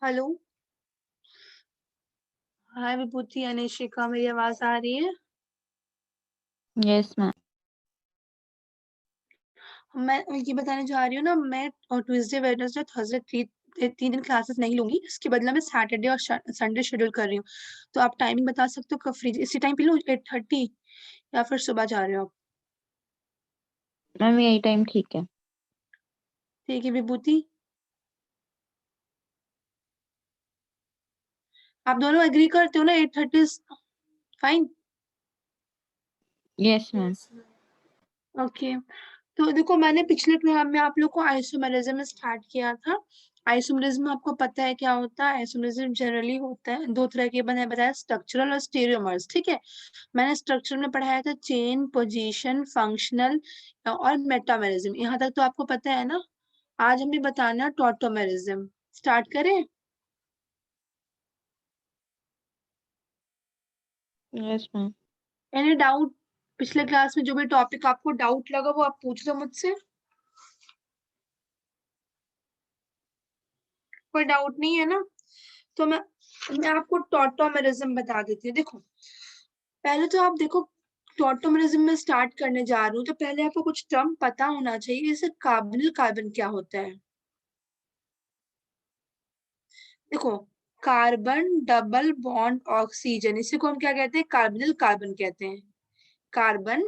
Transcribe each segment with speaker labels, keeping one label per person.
Speaker 1: Hello. हाय विभूति, अनिशिका, मेरी आवाज आ रही है?
Speaker 2: Yes ma'am.
Speaker 1: मैं ये बताने जा रही हूँ ना, मैं ट्यूसडे वेडनेसडे थर्सडे तीन दिन क्लासेस नहीं लूंगी। इसके बदले मैं सैटरडे और संडे शेड्यूल कर रही हूँ। तो आप टाइमिंग बता सकते हो कब फ्री? इसी टाइम पे लूँ 8:30 या फिर सुबह जा रहे हो आप?
Speaker 2: मैम यही टाइम ठीक है।
Speaker 1: ठीक है विभूति, आप दोनों एग्री करते हो ना? 8:30 फाइन।
Speaker 2: Yes ma'am.
Speaker 1: ओके। तो देखो, मैंने पिछले क्लास में आप लोग को आइसोमेरिज्म स्टार्ट किया था। आइसोमेरिज्म आपको पता है क्या होता है? आइसोमेरिज्म जनरली होता है दो तरह के, मैंने बताया स्ट्रक्चरल और स्टेरियोमर्स। ठीक है, मैंने स्ट्रक्चर में पढ़ाया था चेन, पोजीशन, फंक्शनल और मेटामेरिज्म। यहाँ तक तो आपको पता है ना? आज हमें बताना टॉटोमेरिज्म। स्टार्ट करें?
Speaker 2: Yes ma'am.
Speaker 1: Any doubt? पिछले क्लास में जो भी टॉपिक आपको डाउट लगा वो आप पूछ लो मुझसे। कोई डाउट नहीं है ना? तो मैं आपको टॉटोमेरिज्म बता देती हूँ। देखो, पहले तो आप देखो, टॉटोमेरिज्म में स्टार्ट करने जा रही हूँ तो पहले आपको कुछ टर्म पता होना चाहिए, जैसे कार्बोनिल कार्बन क्या होता है। देखो, कार्बन डबल बॉन्ड ऑक्सीजन, इसी को हम क्या कहते हैं? कार्बोनिल कार्बन कहते हैं। कार्बन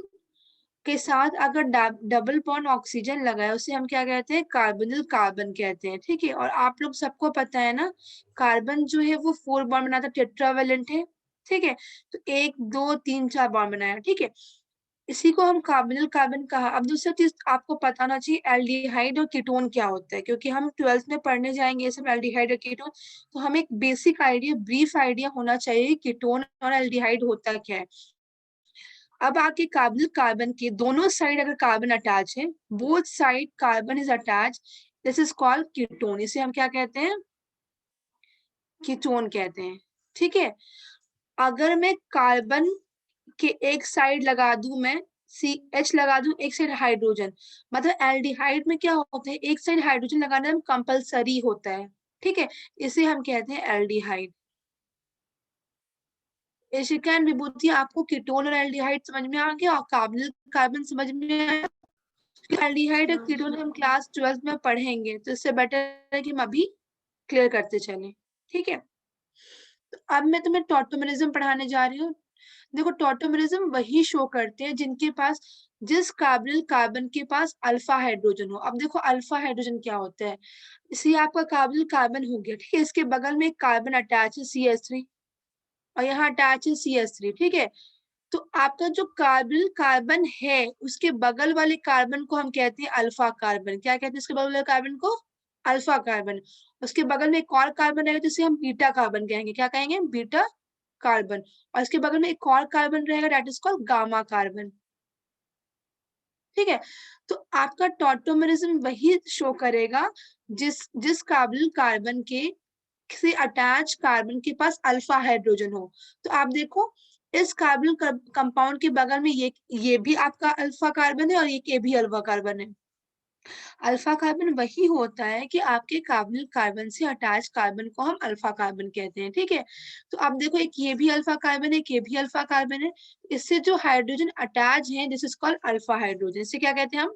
Speaker 1: के साथ अगर डबल बॉन्ड ऑक्सीजन लगा है उसे हम क्या कहते हैं? कार्बोनिल कार्बन कहते हैं। ठीक है, और आप लोग सबको पता है ना, कार्बन जो है वो 4 बॉन्ड बनाता है, टेट्रावेलेंट है। ठीक है, तो 1 2 3 4 बॉन्ड बनाया। ठीक है, इसी को हम कार्बोनिल कार्बन कहा। अब दूसरा चीज आपको पता होना चाहिए, एल्डिहाइड और कीटोन क्या होता है, क्योंकि हम 12th में पढ़ने जाएंगे ये सब एल्डिहाइड और कीटोन। तो हमें एक बेसिक आइडिया, ब्रीफ आइडिया होना चाहिए कीटोन और एल्डिहाइड होता क्या है। अब आके कार्बोनिल कार्बन के दोनों साइड अगर कार्बन अटैच है, both side carbon is attach, this is called ketone. इसे हम क्या कहते हैं? कीटोन कहते हैं। ठीक है, अगर मैं कार्बन के एक साइड लगा दूं, मैं सी एच लगा दूं, एक साइड हाइड्रोजन, मतलब एल्डिहाइड में क्या होता है, एक साइड हाइड्रोजन लगाना कंपलसरी होता है। ठीक है, इसे हम कहते हैं एल्डिहाइड। एशिका एंड विभूति, आपको कीटोन और एल्डिहाइड समझ में आ गया और कार्बन कार्बन समझ में आया? एल्डिहाइड और कीटोन हम क्लास 12 में पढ़ेंगे, तो इससे बेटर है कि हम अभी क्लियर करते चलें। ठीक है, तो अब मैं तुम्हें टॉटोमेरिज्म पढ़ाने जा रही हूँ। देखो, टॉटोमेरिज्म वही शो करते हैं जिनके पास, जिस कार्बोनिल कार्बन के पास अल्फा हाइड्रोजन हो। अब देखो, अल्फा हाइड्रोजन क्या होता है? इसलिए आपका कार्बोनिल कार्बन हो गया। ठीक है, इसके बगल में एक कार्बन अटैच है CH3, और यहाँ अटैच है CH3। ठीक है, तो आपका जो कार्बोनिल कार्बन है उसके बगल वाले कार्बन को हम कहते हैं अल्फा कार्बन। क्या कहते हैं इसके बगल वाले कार्बन को? Alpha carbon. उसके बगल में एक और कार्बन रहेगा जिसे हम बीटा कार्बन कहेंगे। क्या कहेंगे? Beta carbon. और इसके बगल में एक और कार्बन रहेगा, that is called gamma carbon. ठीक है, तो आपका टॉटोमेरिज्म वही शो करेगा जिस जिस कार्बोनिल कार्बन के से अटैच कार्बन के पास अल्फा हाइड्रोजन हो। तो आप देखो, इस कार्बन कंपाउंड के बगल में ये भी आपका अल्फा कार्बन है और ये भी अल्फा कार्बन है। अल्फा कार्बन वही होता है कि आपके कार्बोनिल कार्बन से अटैच कार्बन को हम अल्फा कार्बन कहते हैं। ठीक है, तो आप देखो, एक ये भी अल्फा कार्बन है, एक ये भी अल्फा कार्बन है। इससे जो हाइड्रोजन अटैच है, this is called alpha hydrogen. इसे क्या कहते हैं हम?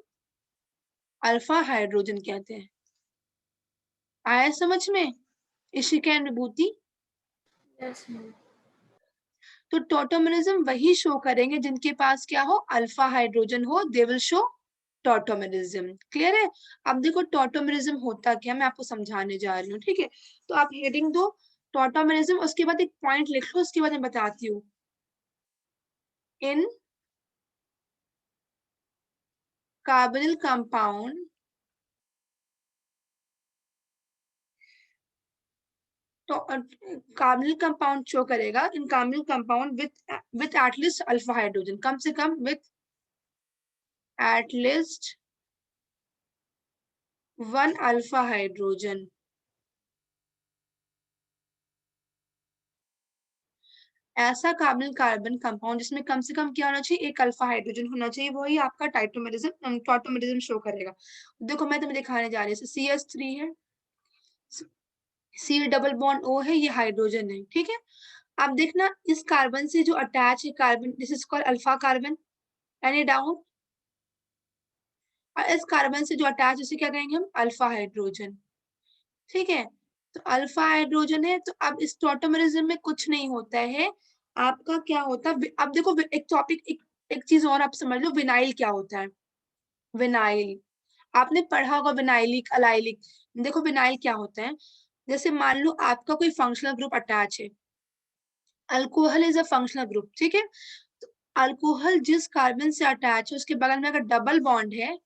Speaker 1: अल्फा हाइड्रोजन कहते हैं। आया समझ में Ishika and Vibhuti?
Speaker 2: Yes ma'am.
Speaker 1: तो टॉटोमेरिज्म वही शो करेंगे जिनके पास क्या हो? अल्फा हाइड्रोजन हो, they will show tautomerism. Clear है? अब देखो, टॉटोमेरिज्म होता क्या, मैं आपको समझाने जा रही हूँ। ठीक है, तो आप हेडिंग दो टॉटोमेरिज्म, उसके बाद एक पॉइंट लिख लो, उसके बाद मैं बताती हूँ। इन कार्बोनिल कंपाउंड, तो कार्बोनिल कंपाउंड शो करेगा, इन carbonyl compound with at least alpha hydrogen, कम से कम विथ एटलीस्ट 1 अल्फा हाइड्रोजन। ऐसा कार्बन कार्बन कंपाउंड जिसमें कम से कम क्या होना चाहिए? एक अल्फा हाइड्रोजन होना चाहिए, वही आपका टाइटोमेरिज्म टॉटोमेरिज्म शो करेगा। देखो, मैं तुम्हें दिखाने जा रही हूँ, CH3 है, सी डबल बॉन्ड O है, ये हाइड्रोजन है, ठीक है। अब देखना इस कार्बन से जो अटैच है carbon, this is called alpha carbon, any doubt? और इस कार्बन से जो अटैच है उसे क्या कहेंगे हम? अल्फा हाइड्रोजन, ठीक है। तो अल्फा हाइड्रोजन है, तो अब इस टॉटोमेरिज्म में कुछ नहीं होता है। आपका क्या होता है, अब देखो एक टॉपिक, एक चीज और आप समझ लो, विनाइल क्या होता है। विनाइल आपने पढ़ा होगा, विनाइलिक अलाइलिक। देखो विनाइल क्या होता है, जैसे मान लो आपका कोई फंक्शनल ग्रुप अटैच है, alcohol is a functional group, ठीक है। तो अल्कोहल जिस कार्बन से अटैच है उसके बगल में अगर डबल बॉन्ड है,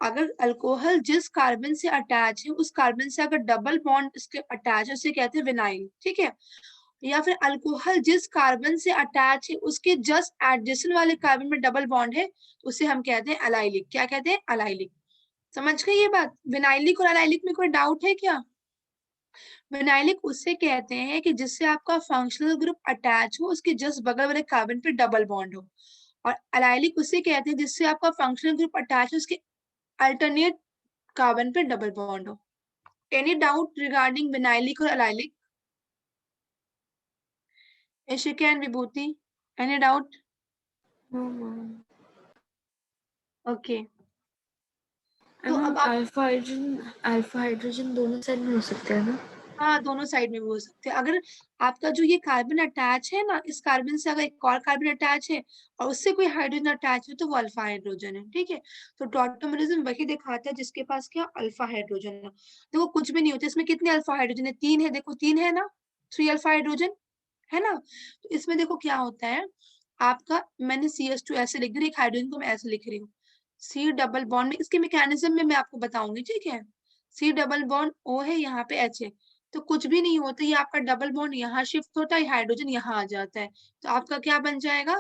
Speaker 1: अगर अल्कोहल जिस कार्बन से अटैच है उस कार्बन से अगर डबल बॉन्ड इसके अटैच है उसे कहते हैं विनाइल, ठीक है। या फिर अल्कोहल जिस कार्बन से अटैच है उसके जस्ट एडजेसेंट वाले कार्बन में डबल बॉन्ड है, उसे हम कहते हैं अलाइलिक। क्या कहते हैं? अलाइलिक। समझ गए ये बात? विनाइलिक और अलाइलिक में कोई डाउट है क्या? विनाइलिक उससे कहते हैं कि जिससे आपका फंक्शनल ग्रुप अटैच हो उसके जस्ट बगल वाले कार्बन पे डबल बॉन्ड हो, और अलाइलिक उससे कहते हैं जिससे आपका फंक्शनल ग्रुप अटैच है उसके अल्टरनेट कार्बन पे डबल बॉन्ड हो। एनी डाउट रिगार्डिंग विनाइलिक और allylic? Ishika and Vibhuti, any doubt?
Speaker 2: No ma'am.
Speaker 1: Okay. तो
Speaker 2: मैम
Speaker 1: अब आप,
Speaker 2: अल्फा हाइड्रोजन दोनों साइड में हो सकते हैं ना?
Speaker 1: हाँ दोनों साइड में भी हो सकते हैं। अगर आपका जो ये कार्बन अटैच है ना, इस कार्बन से अगर एक और कार्बन अटैच है और उससे कोई हाइड्रोजन अटैच है तो वो अल्फा हाइड्रोजन है, ठीक है। तो टॉटोमेरिज्म वही दिखाता है जिसके पास क्या अल्फा हाइड्रोजन है। देखो कुछ भी नहीं होता इसमें, कितने अल्फा हाइड्रोजन है? 3 है, देखो 3 है ना, 3 अल्फा हाइड्रोजन है ना। तो इसमें देखो क्या होता है, आपका मैंने CH2 ऐसे लिख दिया, एक हाइड्रोजन को मैं ऐसे लिख रही हूँ, सी डबल बॉन्ड में, इसके मैकेनिज्म में मैं आपको बताऊंगी, ठीक है। सी डबल बॉन्ड O है, यहाँ पे H है, तो कुछ भी नहीं होता, ये आपका डबल बॉन्ड यहाँ शिफ्ट होता है, हाइड्रोजन यहाँ आ जाता है, तो आपका क्या बन जाएगा?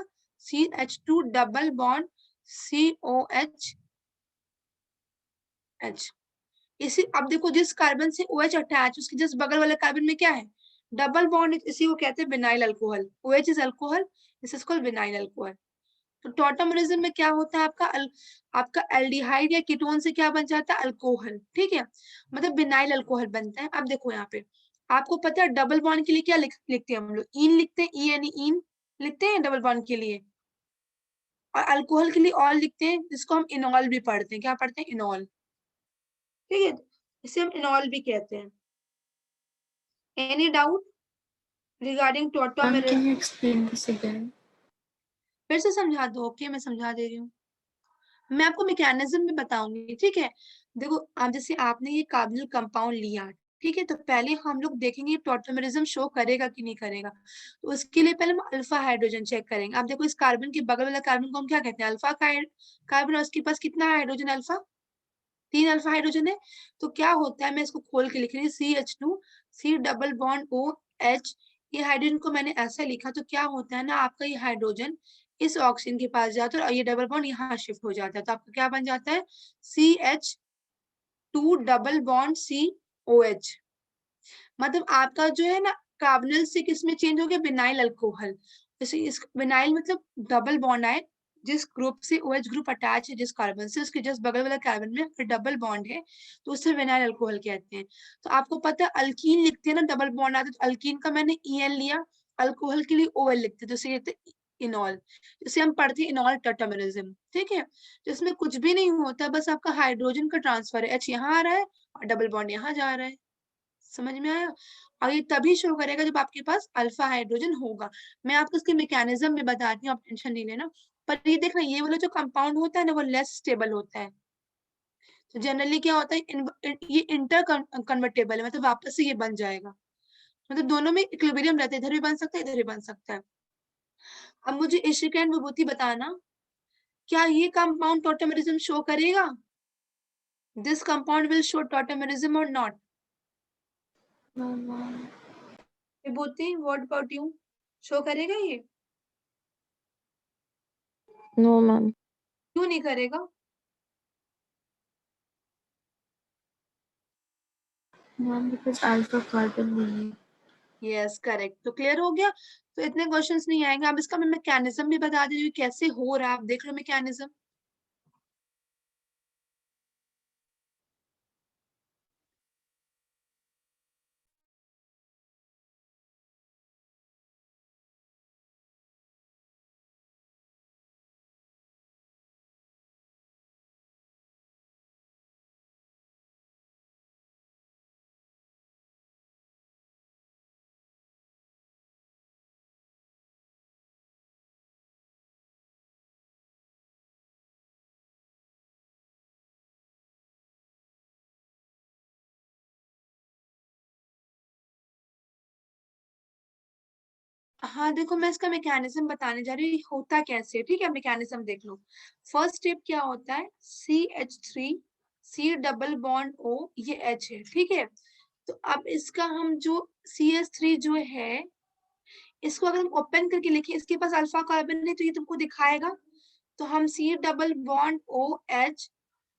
Speaker 1: CH2 double bond COH H। इसी अब देखो जिस कार्बन से OH अटैच उसके जस्ट बगल वाले कार्बन में क्या है? डबल बॉन्ड, इसी को कहते हैं vinyl alcohol. OH is alcohol, this is called vinyl alcohol. तो टॉटोमेरिज्म में क्या होता है आपका आपका एल्डिहाइड या कीटोन से क्या बन जाता है? अल्कोहल, ठीक है। मतलब विनाइल अल्कोहल बनता है। अब देखो यहाँ पे आपको पता है डबल बॉन्ड के लिए क्या लिखते हैं हम लोग? इन लिखते हैं, ई यानी इन लिखते हैं डबल बॉन्ड के लिए, और अल्कोहल के लिए ऑल लिखते हैं, जिसको हम इनॉल भी पढ़ते हैं। क्या पढ़ते हैं? इनॉल, ठीक है। इसे हम इनॉल भी कहते हैं। Any doubt regarding
Speaker 2: ma'am can
Speaker 1: tautomerism?
Speaker 2: You explain this again?
Speaker 1: फिर से समझा दो। ओके मैं समझा दे रही हूँ, मैं आपको मैकेनिज्म भी बताऊंगी, ठीक है। देखो आप जैसे आपने ये कार्बोनिल कंपाउंड लिया, ठीक है, तो पहले हम लोग देखेंगे टॉटोमेरिज्म शो करेगा कि नहीं करेगा। तो उसके लिए पहले हम अल्फा हाइड्रोजन चेक करेंगे। आप देखो इस कार्बन के बगल वाला कार्बन को हम क्या कहते हैं? अल्फा कार्बन, और उसके पास कितना हाइड्रोजन? अल्फा, 3 अल्फा हाइड्रोजन है। तो क्या होता है, मैं इसको खोल के लिख रही हूँ, CH2 C double bond OH। ये हाइड्रोजन को मैंने ऐसा लिखा, तो क्या होता है ना, आपका ये हाइड्रोजन इस ऑक्सीजन के पास जाता है और ये डबल बॉन्ड यहाँ शिफ्ट हो जाता है, तो आपका क्या बन जाता है? CH2 double bond COH। मतलब आपका जो है ना कार्बोनिल से किस में चेंज हो गया? Vinyl alcohol. जैसे इस विनाइल मतलब डबल बॉन्ड आए, जिस ग्रुप से OH ग्रुप अटैच है जिस कार्बन से, उसके जस्ट बगल वाला कार्बन में फिर डबल बॉन्ड है, तो उसे विनाइल अल्कोहल कहते हैं। तो आपको पता है अल्कीन लिखते हैं ना, डबल बॉन्ड आता है, तो अल्कीन का मैंने EN लिया, अल्कोहल के लिए OL लिखते हैं, तो उसे कहते हैं इनॉल। जिसे हम पढ़ते हैं इनॉल टॉटोमेरिज्म, ठीक है। तो इसमें कुछ भी नहीं होता, बस आपका हाइड्रोजन का ट्रांसफर है, H यहाँ आ रहा है और डबल बॉन्ड यहाँ जा रहा है। समझ में आया? और ये तभी शो करेगा जब आपके पास अल्फा हाइड्रोजन होगा। मैं आपको इसके मैकेनिज्म भी बताती हूँ, आप टेंशन नहीं लेना। पर ये देखना, ये वाला जो कंपाउंड होता है ना वो लेस स्टेबल होता है। तो जनरली क्या होता है, ये इंटर कन्वर्टेबल है, मतलब वापस से ये बन जाएगा। मतलब दोनों में इक्विलिब्रियम रहता है, इधर भी बन सकता है इधर भी बन सकता है। अब मुझे इशिका एंड विभूति बताना, क्या ये कंपाउंड टॉटोमेरिज्म शो करेगा? This compound will show tautomerism और not?
Speaker 2: No ma'am.
Speaker 1: Vibhuti what about you, show करेगा ये?
Speaker 2: No ma'am.
Speaker 1: क्यों नहीं करेगा?
Speaker 2: मैम बिकॉज अल्फा कार्बन नहीं है।
Speaker 1: Yes correct. तो क्लियर हो गया, तो इतने क्वेश्चंस नहीं आएंगे। अब इसका मैं मैकेनिज्म भी बता दे रही हूँ कैसे हो रहा है, आप देख लो मैकेनिज्म। हाँ देखो, मैं इसका मैकेनिज्म बताने जा रही हूँ, होता कैसे है, ठीक है। मैकेनिज्म देख लो। फर्स्ट स्टेप क्या होता है, CH3 C double bond O, ये H है, ठीक है। तो अब इसका हम जो CH3 जो है, इसको अगर हम ओपन करके लिखें, इसके पास अल्फा कार्बन है तो ये तुमको दिखाएगा। तो हम C डबल बॉन्ड OH,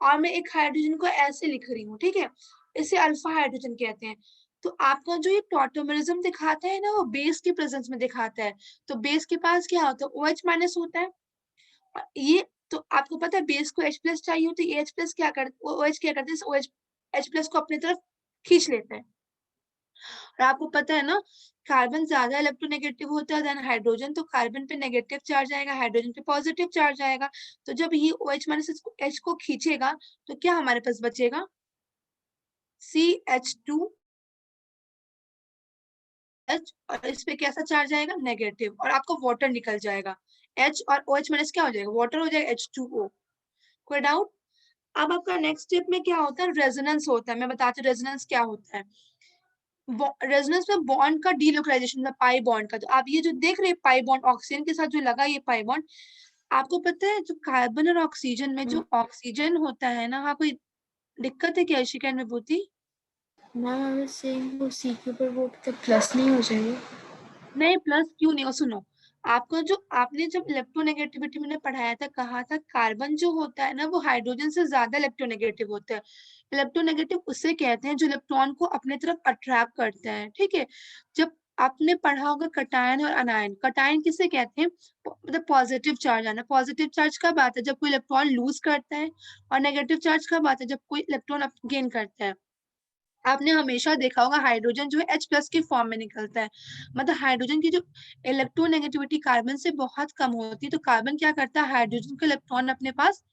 Speaker 1: और मैं एक हाइड्रोजन को ऐसे लिख रही हूँ, ठीक है। इसे अल्फा हाइड्रोजन कहते हैं। तो आपका जो ये टॉटोमरिज्म दिखाता है ना, वो बेस के प्रेजेंस में दिखाता है। तो बेस के पास क्या होता है, OH माइनस होता है। ये तो आपको पता है, बेस को H प्लस चाहिए, तो H प्लस क्या कर, OH क्या करते हैं, OH H प्लस को अपनी तरफ खींच लेता है। और आपको पता है ना, कार्बन ज्यादा इलेक्ट्रोनेगेटिव होता है देन हाइड्रोजन, तो कार्बन पे नेगेटिव चार्ज आएगा, हाइड्रोजन पे पॉजिटिव चार्ज आएगा। तो जब ये OH माइनस H को खींचेगा, तो क्या हमारे पास बचेगा, CH2H, और इस पे कैसा चार्ज आएगा, नेगेटिव, और आपको वाटर निकल जाएगा। H और OH माइनस क्या हो जाएगा, वाटर हो जाएगा, H2O। कोई डाउट? अब आपका नेक्स्ट स्टेप में क्या होता है, रेजोनेंस होता है। मैं बताती हूँ रेजोनेंस क्या होता है। रेजोनेंस में बॉन्ड का डीलोकलाइजेशन में पाई बॉन्ड का, तो आप ये जो देख रहे हैं पाई बॉन्ड ऑक्सीजन के साथ जो लगा, ये पाई बॉन्ड, आपको पता है जो कार्बन और ऑक्सीजन में जो ऑक्सीजन होता है ना, वहाँ कोई दिक्कत है क्या Ishika and Vibhuti?
Speaker 2: Ma'am I was saying वो सी के ऊपर वो तो प्लस नहीं हो जाएगा?
Speaker 1: नहीं, प्लस क्यों नहीं हो, सुनो। आपको जो आपने जब इलेक्ट्रोनेगेटिविटी में पढ़ाया था, कहा था कार्बन जो होता है ना, वो हाइड्रोजन से ज्यादा इलेक्ट्रोनेगेटिव होता है। इलेक्ट्रोनेगेटिव उसे कहते हैं जो इलेक्ट्रॉन को अपने तरफ अट्रैक्ट करते हैं, ठीक है। जब आपने पढ़ा होगा कटायन और अनायन, कटायन किसे कहते हैं, मतलब पॉजिटिव चार्ज आना। पॉजिटिव चार्ज कब आता है, जब कोई इलेक्ट्रॉन लूज करता है, और नेगेटिव चार्ज कब आता है, जब कोई इलेक्ट्रॉन गेन करता है। आपने हमेशा देखा होगा हाइड्रोजन जो है H प्लस की फॉर्म में निकलता है, मतलब हाइड्रोजन की जो इलेक्ट्रोनेगेटिविटी कार्बन से बहुत कम होती है, तो कार्बन क्या करता है, हाइड्रोजन का इलेक्ट्रॉन अपने पास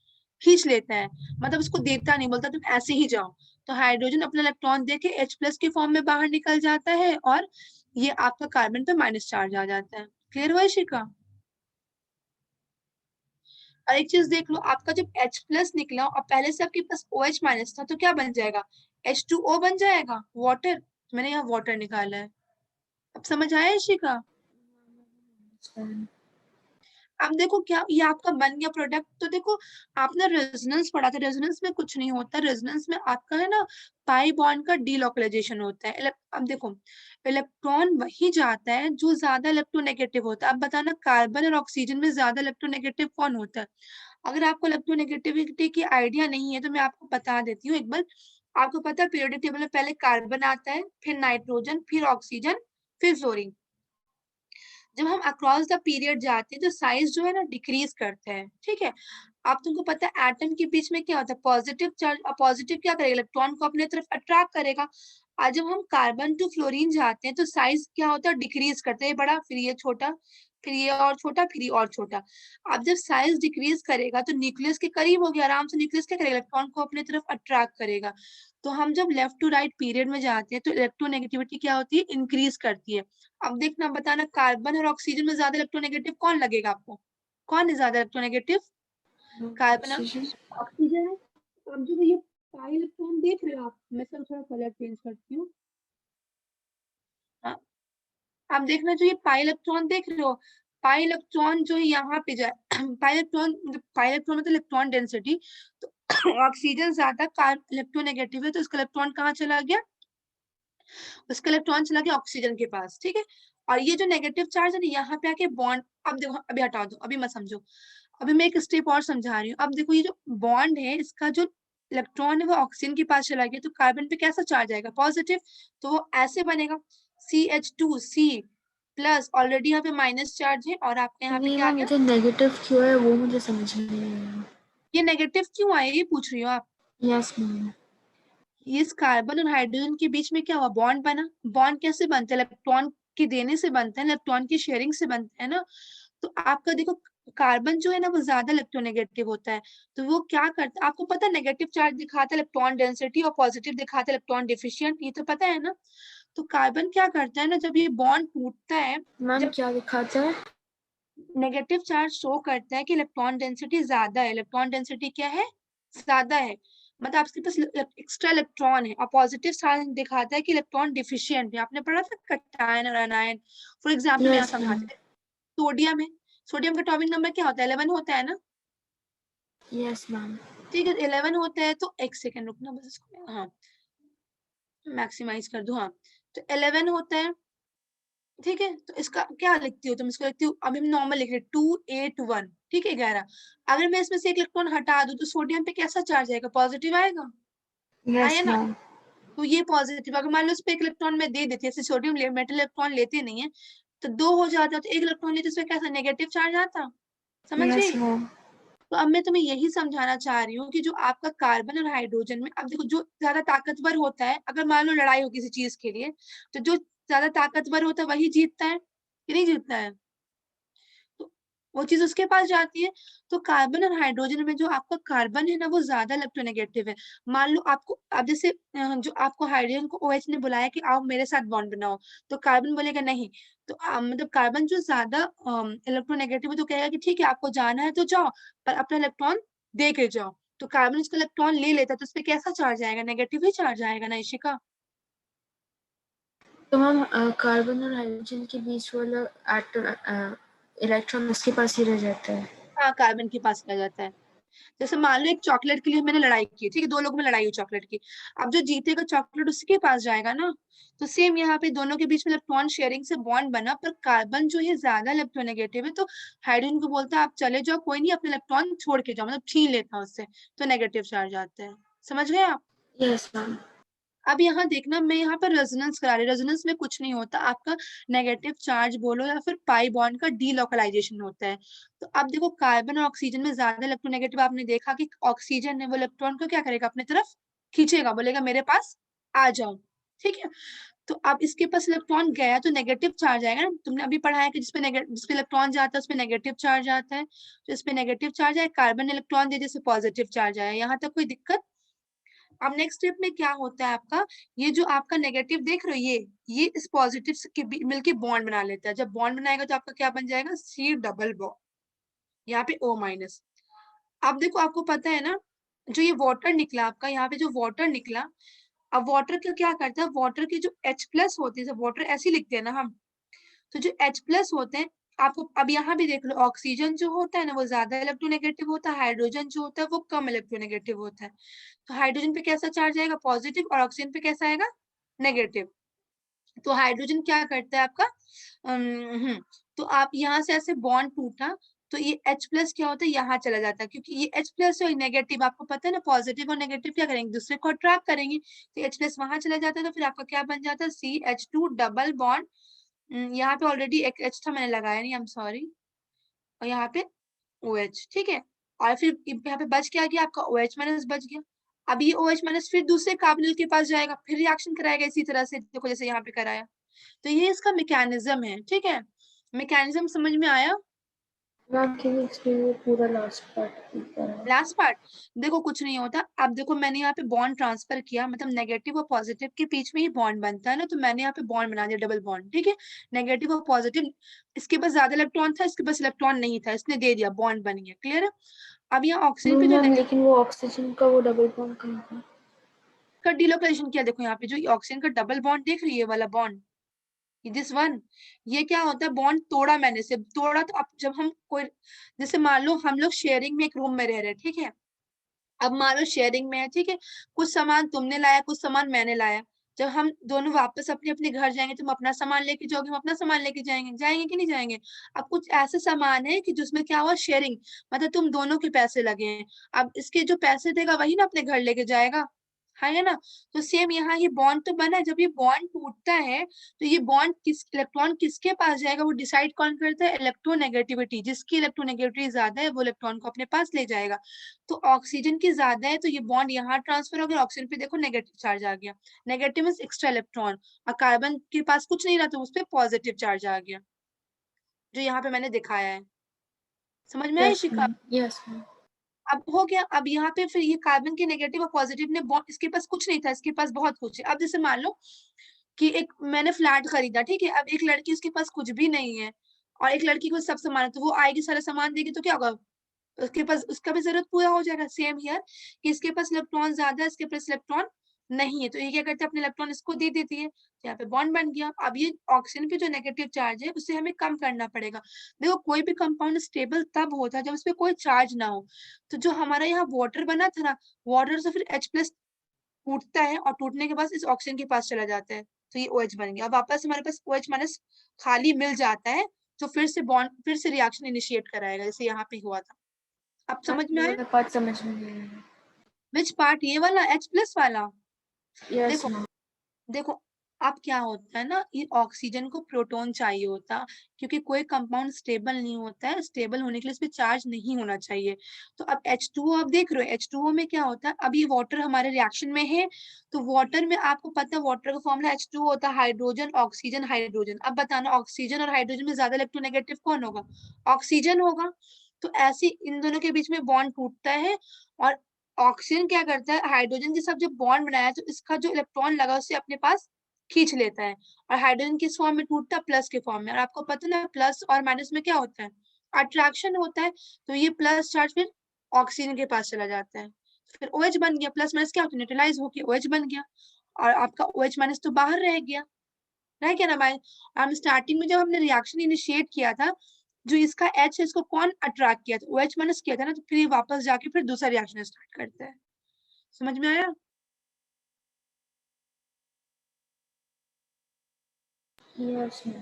Speaker 1: खींच लेता है, मतलब उसको देता नहीं, बोलता तुम ऐसे ही जाओ। तो हाइड्रोजन अपना इलेक्ट्रॉन देके H प्लस की फॉर्म में बाहर निकल जाता है, और ये आपका कार्बन पे माइनस चार्ज आ जाता है। क्लियर हुआ शिका? और एक चीज देख लो, आपका जब H प्लस निकला और पहले से आपके पास OH माइनस था, तो क्या बन जाएगा, H2O बन जाएगा, वाटर। मैंने यहाँ वाटर निकाला है। अब समझ आया शिका? अब देखो क्या ये आपका बन गया प्रोडक्ट। तो देखो, आपने रेजोनेंस पढ़ा था, रेजोनेंस में कुछ नहीं होता, रेजोनेंस में आपका है ना, पाई बॉन्ड का डीलोकलाइजेशन होता है। अब देखो, इलेक्ट्रॉन वही जाता है जो ज्यादा इलेक्ट्रोनेगेटिव होता है। अब बताना, कार्बन और ऑक्सीजन में ज्यादा इलेक्ट्रोनेगेटिव कौन होता है? अगर आपको इलेक्ट्रोनेगेटिविटी की आइडिया नहीं है, तो मैं आपको बता देती हूँ एक बार। आपको पता है पीरियोडिक टेबल में पहले कार्बन आता है, फिर नाइट्रोजन, फिर ऑक्सीजन, फिर फ्लोरीन। जब हम अक्रॉस द पीरियड जाते हैं, तो साइज जो है ना डिक्रीज करता है, ठीक है। आप तुमको पता है एटम के बीच में क्या होता है, पॉजिटिव चार्ज, पॉजिटिव क्या करेगा, इलेक्ट्रॉन को अपने तरफ अट्रैक्ट करेगा। और जब हम कार्बन टू फ्लोरीन जाते हैं, तो साइज क्या होता है, डिक्रीज करता है, ये बड़ा, फिर ये छोटा, फिर ये और छोटा, फिर ये और छोटा। अब जब साइज डिक्रीज करेगा, तो न्यूक्लियस के करीब हो गया, आराम से न्यूक्लियस क्या करेगा, इलेक्ट्रॉन को अपने तरफ अट्रैक्ट करेगा। तो हम जब लेफ्ट टू राइट पीरियड में जाते हैं, तो इलेक्ट्रोनेगेटिविटी क्या होती है, इंक्रीज करती है। अब देखना, बताना, कार्बन और ऑक्सीजन में ज्यादा इलेक्ट्रोनेगेटिव कौन लगेगा आपको, कौन है ज्यादा इलेक्ट्रोनेगेटिव, कार्बन और
Speaker 2: ऑक्सीजन।
Speaker 1: ऑक्सीजन है। अब जो ये पाई इलेक्ट्रॉन देख रहे हो आप, मैं सब थोड़ा कलर चेंज करती हूँ। हाँ, अब देखना, जो ये पाई इलेक्ट्रॉन देख रहे हो, पाई इलेक्ट्रॉन जो है यहाँ पे जाए पाई इलेक्ट्रॉन मतलब इलेक्ट्रॉन डेंसिटी। तो ऑक्सीजन ज्यादा इलेक्ट्रोनेगेटिव है, तो इसका इलेक्ट्रॉन कहाँ चला गया, उसका इलेक्ट्रॉन चला गया ऑक्सीजन के पास, ठीक है। और ये जो नेगेटिव चार्ज है ना, यहाँ पे आके बॉन्ड, अब देखो, अभी हटा दो, अभी मत समझो, अभी मैं एक स्टेप और समझा रही हूँ। अब देखो, ये जो बॉन्ड है, इसका जो इलेक्ट्रॉन है वो ऑक्सीजन के पास चला गया, तो कार्बन पे कैसा चार्ज आएगा, पॉजिटिव। तो वो ऐसे बनेगा, CH2C प्लस, ऑलरेडी यहाँ पे माइनस चार्ज है, और आपके यहाँ पे
Speaker 2: नहीं
Speaker 1: क्या आ
Speaker 2: मैम, ये
Speaker 1: गया,
Speaker 2: जो नेगेटिव क्यों है वो मुझे समझ में नहीं आया।
Speaker 1: ये नेगेटिव क्यों आया, ये पूछ रही हो आप?
Speaker 2: Yes ma'am.
Speaker 1: इस कार्बन और हाइड्रोजन के बीच में क्या हुआ, बॉन्ड बना। बॉन्ड कैसे बनता है, इलेक्ट्रॉन के देने से बनता है, इलेक्ट्रॉन की शेयरिंग से बनता है ना। तो आपका देखो, कार्बन जो है ना, वो ज्यादा इलेक्ट्रोनेगेटिव होता है। तो वो क्या करता है, आपको पता है, नेगेटिव चार्ज दिखाता है इलेक्ट्रॉन डेंसिटी, और पॉजिटिव दिखाता है इलेक्ट्रॉन डिफिशियंट, ये तो पता है ना। तो कार्बन क्या करता है ना, जब ये बॉन्ड टूटता है,
Speaker 2: मैम
Speaker 1: जब
Speaker 2: क्या दिखाता है?
Speaker 1: नेगेटिव चार्ज शो करता है कि इलेक्ट्रॉन डेंसिटी ज्यादा है, इलेक्ट्रॉन डेंसिटी क्या है, ज्यादा है। मतलब आपके पास एक्स्ट्रा इलेक्ट्रॉन है और पॉजिटिव साइन दिखाता है कि इलेक्ट्रॉन डिफिशियंट है। आपने पढ़ा था कैटायन और एनायन। फॉर एग्जाम्पल मैं यहाँ
Speaker 2: यस मैम।
Speaker 1: समझाते हैं, सोडियम है, सोडियम का एटॉमिक नंबर क्या होता है? 11 होता है ना?
Speaker 2: Yes ma'am.
Speaker 1: ठीक है, 11 होता है तो एक सेकेंड रुकना बस इसको, हाँ मैक्सिमाइज कर दूं, हाँ तो 11 होता है, ठीक है। तो इसका क्या लिखती हो तुम? इसको लिखती हो, अभी हम नॉर्मल लिख रहे 281, ठीक है 11। अगर मैं इसमें से एक इलेक्ट्रॉन हटा दूं तो सोडियम पे कैसा चार्ज आएगा? पॉजिटिव आएगा,
Speaker 2: यस
Speaker 1: आया ना?
Speaker 2: मैम।
Speaker 1: तो ये पॉजिटिव, अगर मान लो इस पे एक इलेक्ट्रॉन में दे देती है, जैसे सोडियम मेटल इलेक्ट्रॉन लेते नहीं है, तो 2 हो जाता, तो एक इलेक्ट्रॉन लेते इसमें कैसा नेगेटिव चार्ज आता, समझ
Speaker 2: यस
Speaker 1: गई?
Speaker 2: मैम।
Speaker 1: तो अब मैं तुम्हें यही समझाना चाह रही हूँ कि जो आपका कार्बन और हाइड्रोजन में, अब देखो जो ज्यादा ताकतवर होता है, अगर मान लो लड़ाई हो किसी चीज के लिए, तो जो ज्यादा ताकतवर होता है वही जीतता है कि नहीं जीतता है? तो वो चीज उसके पास जाती है। तो कार्बन और हाइड्रोजन में जो आपका कार्बन है ना, वो ज्यादा इलेक्ट्रोनेगेटिव है। मान लो आपको, अब जैसे जो आपको हाइड्रोजन को OH ने बुलाया कि आओ मेरे साथ बॉन्ड बनाओ, तो कार्बन बोलेगा नहीं। तो मतलब कार्बन जो ज्यादा इलेक्ट्रोनेगेटिव है तो कहेगा कि ठीक है आपको जाना है तो जाओ, पर अपना इलेक्ट्रॉन दे के जाओ। तो कार्बन उसका इलेक्ट्रॉन ले लेता है, तो उस पर कैसा चार्ज आएगा? नेगेटिव ही चार्ज आएगा ना इशिका?
Speaker 2: तो मैम कार्बन और हाइड्रोजन के बीच वाला इलेक्ट्रॉन उसके पास ही रह जाता है।
Speaker 1: हाँ, कार्बन के पास रह जाता है। जैसे मान लो एक चॉकलेट के लिए मैंने लड़ाई की, ठीक है, 2 लोगों में लड़ाई हुई चॉकलेट की, अब जो जीतेगा चॉकलेट उसके पास जाएगा ना। तो सेम यहाँ पे दोनों के बीच में इलेक्ट्रॉन शेयरिंग से बॉन्ड बना, पर कार्बन जो है ज्यादा इलेक्ट्रोनेगेटिव है, तो हाइड्रोजन को बोलता है आप चले जाओ, कोई नहीं, अपने इलेक्ट्रॉन छोड़ के जाओ, मतलब छीन लेता है उससे, तो नेगेटिव चार्ज आता है। समझ गए आप?
Speaker 2: Yes ma'am.
Speaker 1: अब यहाँ देखना, मैं यहाँ पर रेजोनेंस करा रही, रेजोनेंस में कुछ नहीं होता, आपका नेगेटिव चार्ज बोलो या फिर पाई बॉन्ड का डीलोकलाइजेशन होता है। तो अब देखो कार्बन और ऑक्सीजन में ज्यादा इलेक्ट्रोनेगेटिव, आपने देखा कि ऑक्सीजन है वो इलेक्ट्रॉन को क्या करेगा? अपने तरफ खींचेगा, बोलेगा मेरे पास आ जाओ, ठीक है। तो अब इसके पास इलेक्ट्रॉन गया तो नेगेटिव चार्ज आएगा ना, तुमने अभी पढ़ा है कि जिसपे इलेक्ट्रॉन जाता है उसपे नेगेटिव चार्ज आता है, तो इसपे नेगेटिव चार्ज आया, कार्बन इलेक्ट्रॉन दे जैसे पॉजिटिव चार्ज आया, यहाँ तक कोई दिक्कत? अब नेक्स्ट स्टेप में क्या होता है आपका, ये जो आपका नेगेटिव देख रहे हो, ये इस पॉजिटिव के मिलके बॉन्ड बना लेता है। जब बॉन्ड बनाएगा तो आपका क्या बन जाएगा? C डबल बॉन्ड, यहाँ पे O माइनस। अब देखो आपको पता है ना, जो ये वाटर निकला आपका, यहाँ पे जो वाटर निकला, अब वाटर का क्या करता है? वाटर के जो H प्लस होते हैं, वाटर ऐसे लिखते हैं ना हम, तो जो H प्लस होते हैं, आपको अब यहाँ भी देख लो, ऑक्सीजन जो होता है ना वो ज्यादा इलेक्ट्रोनेगेटिव होता है, हाइड्रोजन जो होता है वो कम इलेक्ट्रोनेगेटिव होता है। तो हाइड्रोजन पे कैसा चार्ज आएगा? पॉजिटिव, और ऑक्सीजन पे कैसा आएगा? नेगेटिव। तो हाइड्रोजन क्या करता है आपका, तो आप यहाँ से ऐसे बॉन्ड टूटा, तो ये H प्लस क्या होता है? यहाँ चला जाता है, क्योंकि ये H प्लस और नेगेटिव आपको पता है ना, पॉजिटिव और नेगेटिव क्या करेंगे? दूसरे को अट्रैक्ट करेंगे, तो H प्लस वहां चला जाता है, तो फिर आपका क्या बन जाता है? CH2 डबल बॉन्ड, यहाँ पे ऑलरेडी एक H था, मैंने लगाया नहीं, आई एम सॉरी, और यहाँ पे OH, ठीक है। और फिर यहाँ पे बच क्या गया? आपका OH माइनस बच गया। अब ये OH माइनस फिर दूसरे कार्बोनिल के पास जाएगा, फिर रिएक्शन कराएगा इसी तरह से, देखो जैसे यहाँ पे कराया। तो ये इसका मैकेनिज्म है, ठीक है। मैकेनिज्म समझ में आया?
Speaker 2: मैम कैन यू एक्सप्लेन पूरा लास्ट पार्ट?
Speaker 1: लास्ट पार्ट, देखो कुछ नहीं होता। अब देखो मैंने यहाँ पे बॉन्ड ट्रांसफर किया, मतलब नेगेटिव और पॉजिटिव के बीच में ही बॉन्ड बनता है ना, तो मैंने यहाँ पे बॉन्ड बना दिया, डबल बॉन्ड, ठीक है। नेगेटिव और पॉजिटिव, इसके पास ज्यादा इलेक्ट्रॉन था, इसके पास इलेक्ट्रॉन नहीं था, इसने दे दिया, बॉन्ड बन गया, क्लियर है? अब यहाँ ऑक्सीजन
Speaker 2: नो
Speaker 1: पे जो
Speaker 2: मैम,
Speaker 1: नेगेटिव
Speaker 2: लेकिन वो ऑक्सीजन का वो डबल बॉन्ड कहाँ था?
Speaker 1: का डिलोकलाइजेशन किया, देखो यहाँ पे जो ऑक्सीजन का डबल बॉन्ड देख रही है वाला बॉन्ड, दिस वन, ये क्या होता है? बॉन्ड तोड़ा मैंने से, तोड़ा तो अब जब हम कोई, जैसे मान लो हम लोग शेयरिंग में एक रूम में रह रहे हैं, ठीक है। अब मान लो शेयरिंग में है, ठीक है, कुछ सामान तुमने लाया, कुछ सामान मैंने लाया, जब हम दोनों वापस अपने अपने घर जाएंगे, तुम अपना सामान लेके जाओगे, हम अपना सामान लेके जाएंगे, जाएंगे कि नहीं जाएंगे? अब कुछ ऐसे सामान है कि जिसमें क्या हुआ? शेयरिंग, मतलब तुम दोनों के पैसे लगे हैं, अब इसके जो पैसे देगा वही ना अपने घर लेके जाएगा, है ना? तो सेम यहाँ ये बॉन्ड तो बना है, जब ये बॉन्ड टूटता है तो ये बॉन्ड किस, इलेक्ट्रॉन किसके पास जाएगा वो डिसाइड कौन करता है? इलेक्ट्रोनेगेटिविटी, जिसकी इलेक्ट्रोनेगेटिविटी ज्यादा है वो इलेक्ट्रॉन को अपने पास ले जाएगा। तो ऑक्सीजन की ज्यादा है तो ये बॉन्ड यहाँ ट्रांसफर हो गया, ऑक्सीजन पे देखो नेगेटिव चार्ज आ गया, नेगेटिव मींस एक्स्ट्रा इलेक्ट्रॉन, और कार्बन के पास कुछ नहीं रहा तो उस पर पॉजिटिव चार्ज आ गया, जो यहाँ पे मैंने दिखाया है। समझ में आई
Speaker 2: यस
Speaker 1: शिका?
Speaker 2: मैम। Yes ma'am.
Speaker 1: अब हो गया। अब यहाँ पे फिर ये कार्बन के नेगेटिव और पॉजिटिव ने बॉन्ड, इसके पास कुछ नहीं था, इसके पास बहुत कुछ है। अब जैसे मान लो कि एक मैंने फ्लैट खरीदा, ठीक है, अब एक लड़की उसके पास कुछ भी नहीं है और एक लड़की को सब सामान है, तो वो आएगी सारा सामान देगी तो क्या होगा? उसके पास उसका भी जरूरत पूरा हो जाएगा। सेम हियर कि इसके पास इलेक्ट्रॉन ज्यादा है, इसके पास इलेक्ट्रॉन नहीं है, तो ये क्या करते हैं अपने इलेक्ट्रॉन इसको दे देती है, तो यहाँ पे बॉन्ड बन गया। अब ये ऑक्सीजन पे जो नेगेटिव चार्ज है उसे हमें कम करना पड़ेगा। देखो कोई भी कंपाउंड स्टेबल तब होता है जब उसपे कोई चार्ज ना हो। तो जो हमारा यहाँ वाटर बना था ना, वाटर से फिर H+ टूटता है और टूटने के बाद इस ऑक्सीजन के पास चला जाता है, तो ये OH बन गया। अब वापस हमारे पास OH- खाली मिल जाता है, तो फिर से बॉन्ड, फिर से रिएक्शन इनिशिएट कराएगा, जैसे यहाँ पे हुआ था। अब समझ में
Speaker 2: ये
Speaker 1: आया?
Speaker 2: वाला पार्ट समझ में नहीं आया।
Speaker 1: Which part? ये वाला H+ वाला।
Speaker 2: यस
Speaker 1: देखो
Speaker 2: मैम।
Speaker 1: देखो अब क्या होता है ना, ये ऑक्सीजन को प्रोटॉन चाहिए होता, क्योंकि कोई कंपाउंड स्टेबल नहीं होता है, स्टेबल होने के लिए इसमें चार्ज नहीं होना चाहिए। तो अब H2O आप देख रहे हो, H2O में क्या होता है, अब ये वाटर हमारे रिएक्शन में है, तो वाटर में आपको पता है वाटर का फॉर्मूला H2O होता है, हाइड्रोजन ऑक्सीजन हाइड्रोजन। अब बताना ऑक्सीजन और हाइड्रोजन में ज्यादा इलेक्ट्रोनेगेटिव कौन होगा? ऑक्सीजन होगा। तो ऐसे इन दोनों के बीच में बॉन्ड टूटता है, और ऑक्सीजन क्या करता है, हाइड्रोजन के साथ जब बॉन्ड बनाया तो इसका जो इलेक्ट्रॉन लगा उसे अपने पास खींच लेता है, और हाइड्रोजन किस फॉर्म में टूटता है? प्लस के फॉर्म में। और आपको पता ना प्लस और माइनस में क्या होता है? अट्रैक्शन होता है। तो ये प्लस चार्ज फिर ऑक्सीजन के पास चला जाता है, फिर OH बन गया, प्लस माइनस क्या होता है? न्यूट्रलाइज होके OH बन गया, और आपका OH- तो बाहर रह गया, रह गया ना भाई। हम स्टार्टिंग में जब हमने रिएक्शन इनिशिएट किया था, जो इसका H है इसको कौन अट्रैक्ट किया था? OH- किया था ना, तो फिर ये वापस जाके फिर दूसरा रिएक्शन स्टार्ट करता है। समझ में आया?
Speaker 2: Yes ma'am.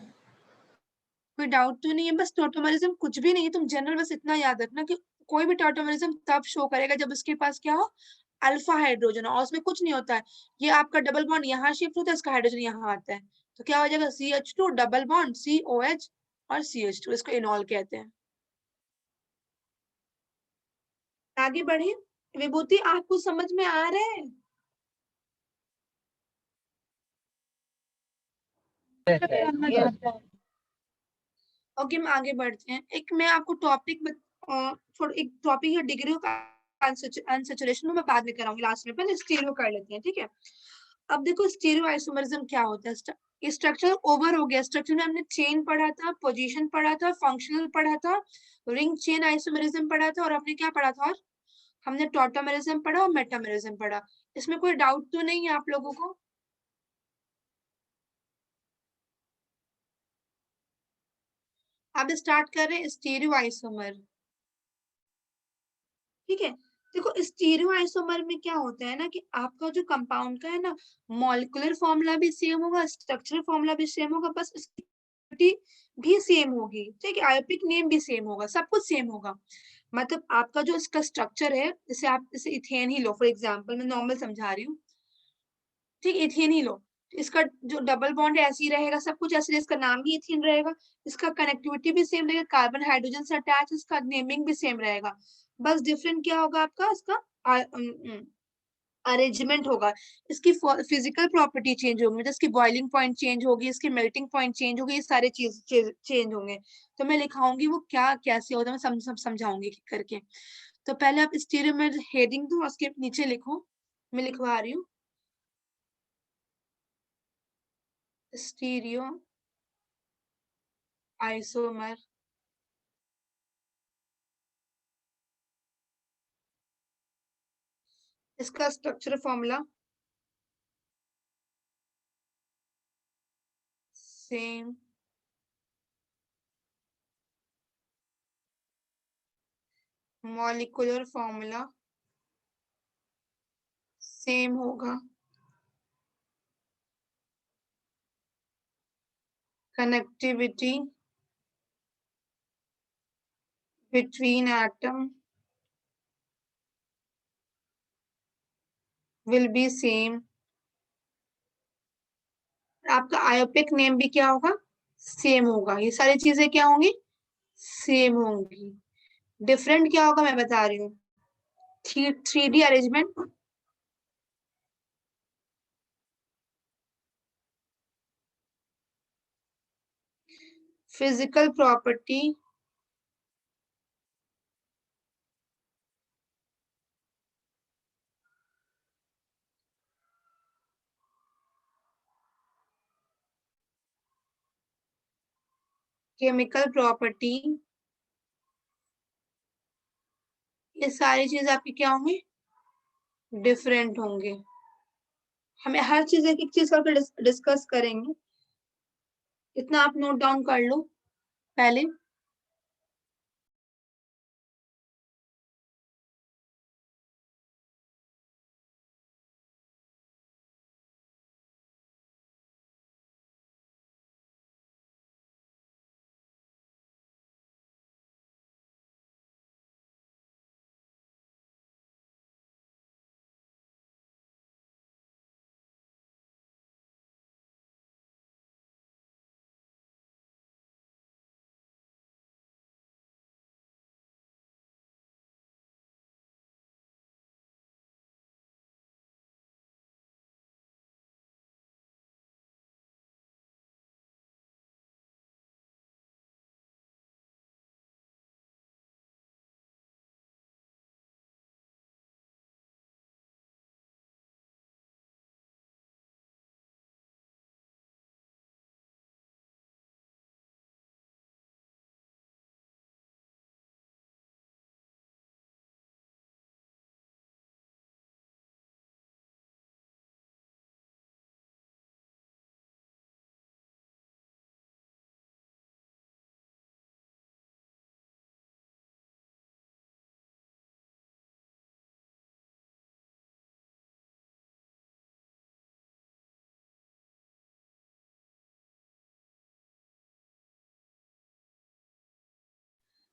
Speaker 1: कोई डाउट तो नहीं है? बस टॉटोमरिज्म कुछ भी नहीं है, तुम जनरल बस इतना याद रखना कि कोई भी टॉटोमरिज्म तब शो करेगा जब उसके पास क्या हो, अल्फा हाइड्रोजन हो, और उसमें कुछ नहीं होता है। ये आपका डबल बॉन्ड यहाँ शिफ्ट होता है, इसका हाइड्रोजन यहाँ आता है, तो क्या हो जाएगा? CH2 डबल बॉन्ड COH और CH2, इसको इनॉल कहते हैं। आगे बढ़े। विभूति आपको समझ में आ रहा है? ओके हम आगे बढ़ते हैं। एक मैं आपको टॉपिक थोड़ा एक टॉपिक है डिग्री का अनसैचुरेशन, मैं बाद में कराऊंगी लास्ट में, पहले स्टीरियो कर लेते हैं, ठीक है? अब देखो स्टीरियो आइसोमरिज्म क्या होता है। स्ट्रक्चर ओवर हो गया, स्ट्रक्चर में हमने चेन पढ़ा था, पोजीशन पढ़ा था, फंक्शनल पढ़ा था, रिंग चेन आइसोमरिज्म पढ़ा था, और हमने क्या पढ़ा था? और हमने टॉटोमेरिज्म पढ़ा और मेटामेरिज्म पढ़ा। इसमें कोई डाउट तो नहीं है आप लोगों को? अब स्टार्ट कर रहे हैं स्टीरियो आइसोमर, ठीक है? देखो स्टीरियो आइसोमर में क्या होता है ना, कि आपका जो कंपाउंड का है ना, मॉलिक्यूलर फॉर्मूला भी सेम होगा, स्ट्रक्चरल फॉर्मूला भी सेम होगा, बस उसकी property भी सेम होगी, ठीक है? आयोपिक नेम भी सेम होगा, सब कुछ सेम होगा। मतलब आपका जो इसका स्ट्रक्चर है, जैसे आप जैसे ethane he low for example, मैं नॉर्मल समझा रही हूँ, ठीक, इथेन ही लो, इसका जो डबल बॉन्ड है ऐसे ही रहेगा, सब कुछ ऐसे, इसका नाम भी इथेन रहेगा, इसका कनेक्टिविटी भी सेम रहेगा, कार्बन हाइड्रोजन से अटैच, इसका नेमिंग भी सेम रहेगा। बस डिफरेंट क्या होगा आपका, इसका अरेंजमेंट होगा, इसकी फिजिकल प्रॉपर्टी चेंज होगी, मतलब इसकी बॉइलिंग पॉइंट चेंज होगी, इसकी मेल्टिंग पॉइंट चेंज होगी, ये सारे चीज चेंज होंगे। तो मैं लिखाऊंगी वो क्या कैसे होता है, मैं समझाऊंगी करके। तो पहले आप स्टीरियो में हेडिंग दो, उसके नीचे लिखो, मैं लिखवा रही हूँ, स्टीरियो आइसोमर, इसका structure formula same, molecular formula same होगा, connectivity between atom will be same, आपका आयोपिक नेम भी क्या होगा? सेम होगा। ये सारी चीजें क्या होंगी? सेम होंगी। डिफरेंट क्या होगा मैं बता रही हूँ, 3D arrangement, physical property, chemical property, ये सारी चीज आपकी क्या होंगी, डिफरेंट होंगे। हमें हर चीज एक एक चीज करके डिस्कस करेंगे, इतना आप नोट डाउन कर लो पहले।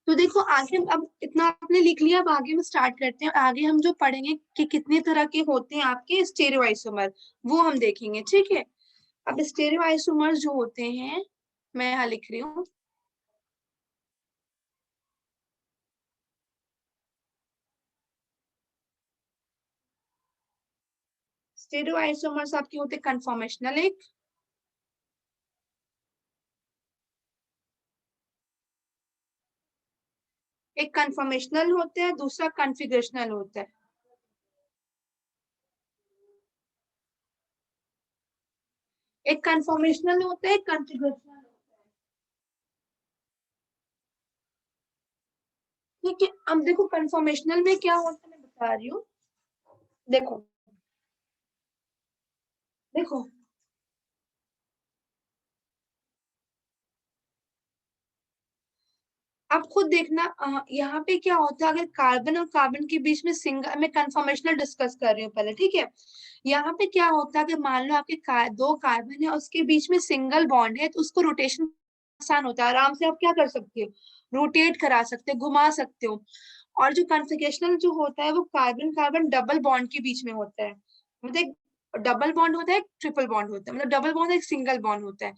Speaker 1: तो देखो आगे अब इतना आपने लिख लिया, अब आगे हम स्टार्ट करते हैं। आगे हम जो पढ़ेंगे कि कितने तरह के होते हैं आपके स्टेरियोआइसोमर, वो हम देखेंगे, ठीक है। अब स्टेरियोआइसोमर जो होते हैं, मैं यहाँ लिख रही हूँ। स्टेरियोआइसोमर्स आपके होते हैं कन्फॉर्मेशनल, एक कन्फॉर्मेशनल होता है, दूसरा कॉन्फ़िगरेशनल होता है। एक कन्फॉर्मेशनल होता है, एक कॉन्फ़िगरेशनल होता है। ठीक है, अब देखो कन्फॉर्मेशनल में क्या होता है, मैं बता रही हूँ। देखो देखो आप खुद देखना, यहाँ पे क्या होता है, अगर कार्बन और कार्बन के बीच में सिंगल, मैं कन्फॉर्मेशनल डिस्कस कर रही हूँ पहले, ठीक है। यहाँ पे क्या होता है कि मान लो आपके दो कार्बन है, उसके बीच में सिंगल बॉन्ड है, तो उसको रोटेशन आसान होता है, आराम से आप क्या कर सकते हो, रोटेट करा सकते हो, घुमा सकते हो। और जो कॉन्फ़िगरेशनल जो होता है वो कार्बन कार्बन डबल बॉन्ड के बीच में होता है। मतलब डबल बॉन्ड होता है, ट्रिपल बॉन्ड होता है, मतलब डबल बॉन्ड एक सिंगल बॉन्ड होता है।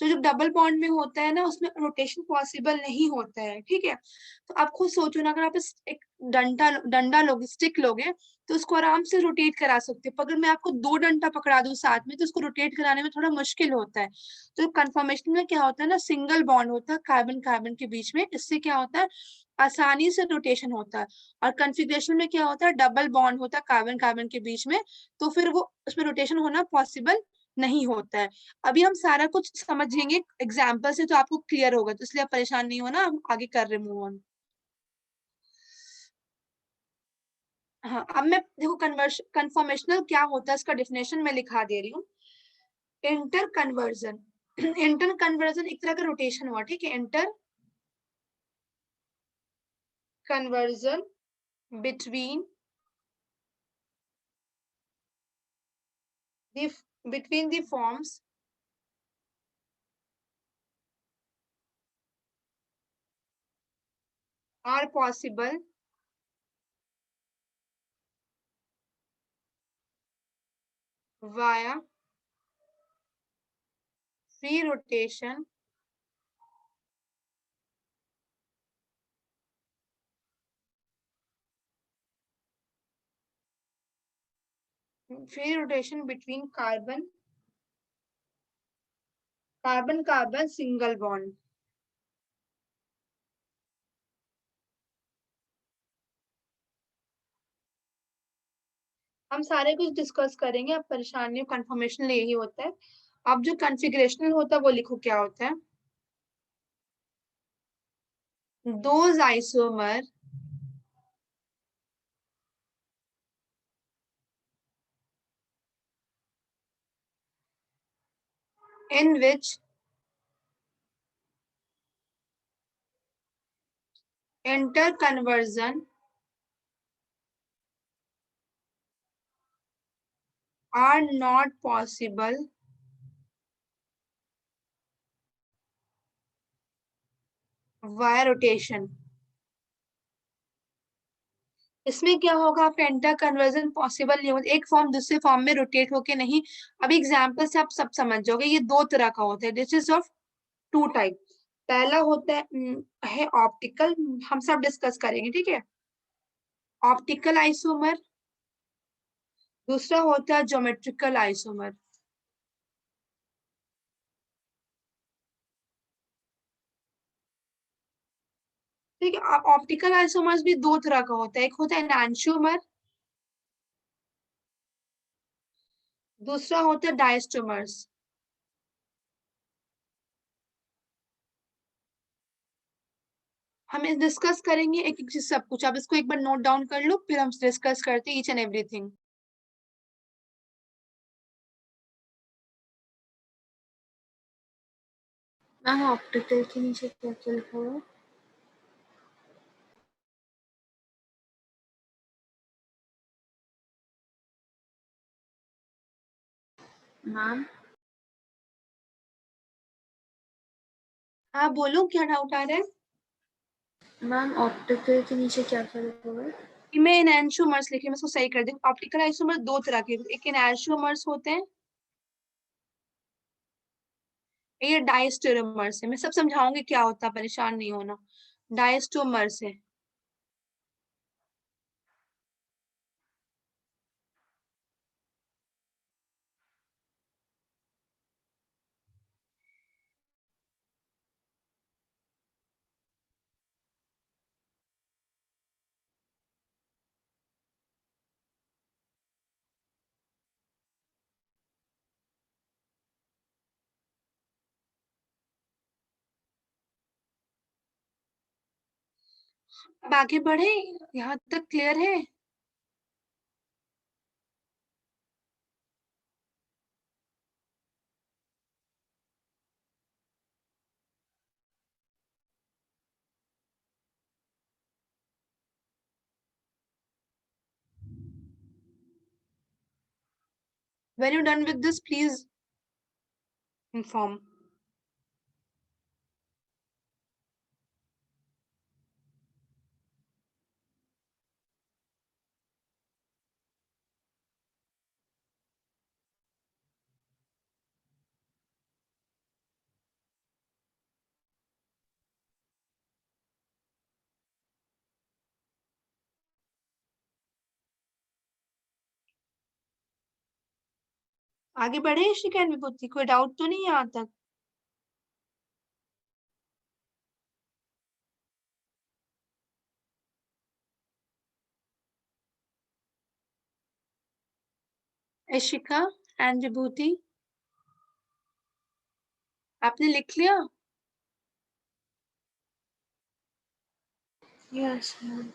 Speaker 1: तो जब डबल बॉन्ड में होता है ना, उसमें रोटेशन पॉसिबल नहीं होता है, ठीक है। तो आप खुद सोचो ना, अगर आप एक डंडा डंडा लोगे, स्टिक लोगे, तो उसको आराम से रोटेट करा सकते हो। अगर मैं आपको दो डंडा पकड़ा दूं साथ में, तो उसको रोटेट कराने में थोड़ा मुश्किल होता है। तो कन्फर्मेशन में क्या होता है ना, सिंगल बॉन्ड होता है कार्बन कार्बन के बीच में, इससे क्या होता है, आसानी से रोटेशन होता है। और कॉन्फ़िगरेशन में क्या होता है, डबल बॉन्ड होता है कार्बन कार्बन के बीच में, तो फिर वो उसमें रोटेशन होना पॉसिबल नहीं होता है। अभी हम सारा कुछ समझेंगे एग्जाम्पल से, तो आपको क्लियर होगा, तो इसलिए आप परेशान नहीं होना, हम आगे कर रहे मूव ऑन। हाँ, अब मैं देखो कन्फर्मेशनल क्या होता है, इसका डेफिनेशन मैं लिखा दे रही हूँ। इंटर कन्वर्जन इंटर कन्वर्जन एक तरह का रोटेशन हुआ, ठीक है। Inter conversion between the between the forms are possible via free rotation between carbon carbon single bond। हम सारे कुछ डिस्कस करेंगे, अब परेशान नहीं हो, कन्फर्मेशन यही होता है। अब जो कॉन्फ़िगरेशनल होता है वो लिखो क्या होता है। Those isomer in which interconversion are not possible via rotation. इसमें क्या होगा, आपका इंटर कन्वर्जन पॉसिबल नहीं होता, एक फॉर्म दूसरे फॉर्म में रोटेट होके नहीं। अभी एग्जांपल से आप सब समझ जाओगे, ये दो तरह का होता है, this is of two type. पहला होता है ऑप्टिकल, हम सब डिस्कस करेंगे, ठीक है। ऑप्टिकल आइसोमर, दूसरा होता है ज्योमेट्रिकल आइसोमर। ठीक है, ऑप्टिकल आइसोमर्स भी दो तरह का होता है, एक होता है एनांशियोमर, दूसरा होता है डायस्टोमर्स। हम इस डिस्कस करेंगे एक एक चीज, सब कुछ आप इसको एक बार नोट डाउन कर लो, फिर हम डिस्कस करते हैं each and everything.
Speaker 2: Ma'am optical के नीचे क्या क्या लिखा हुआ है? मैम
Speaker 1: हाँ बोलो, क्या डाउट आ रहा है?
Speaker 2: मैम ऑप्टिकल के नीचे क्या क्या लिखा हुआ है?
Speaker 1: मैं एनांशियोमर्स लिखी, मैं इसको सही कर दूं। ऑप्टिकल आइसोमर दो तरह के, एक एनांशियोमर्स होते हैं, ये डायस्टेरोमर्स है। मैं सब समझाऊंगी क्या होता है, परेशान नहीं होना। डायस्टोमर्स है। अब आगे बढ़े, यहाँ तक क्लियर है? When you're done with this, please inform. आगे बढ़े इशिका एंड विभूति, कोई डाउट तो नहीं है यहाँ तक? इशिका एंड विभूति, आपने लिख लिया?
Speaker 2: Yes ma'am.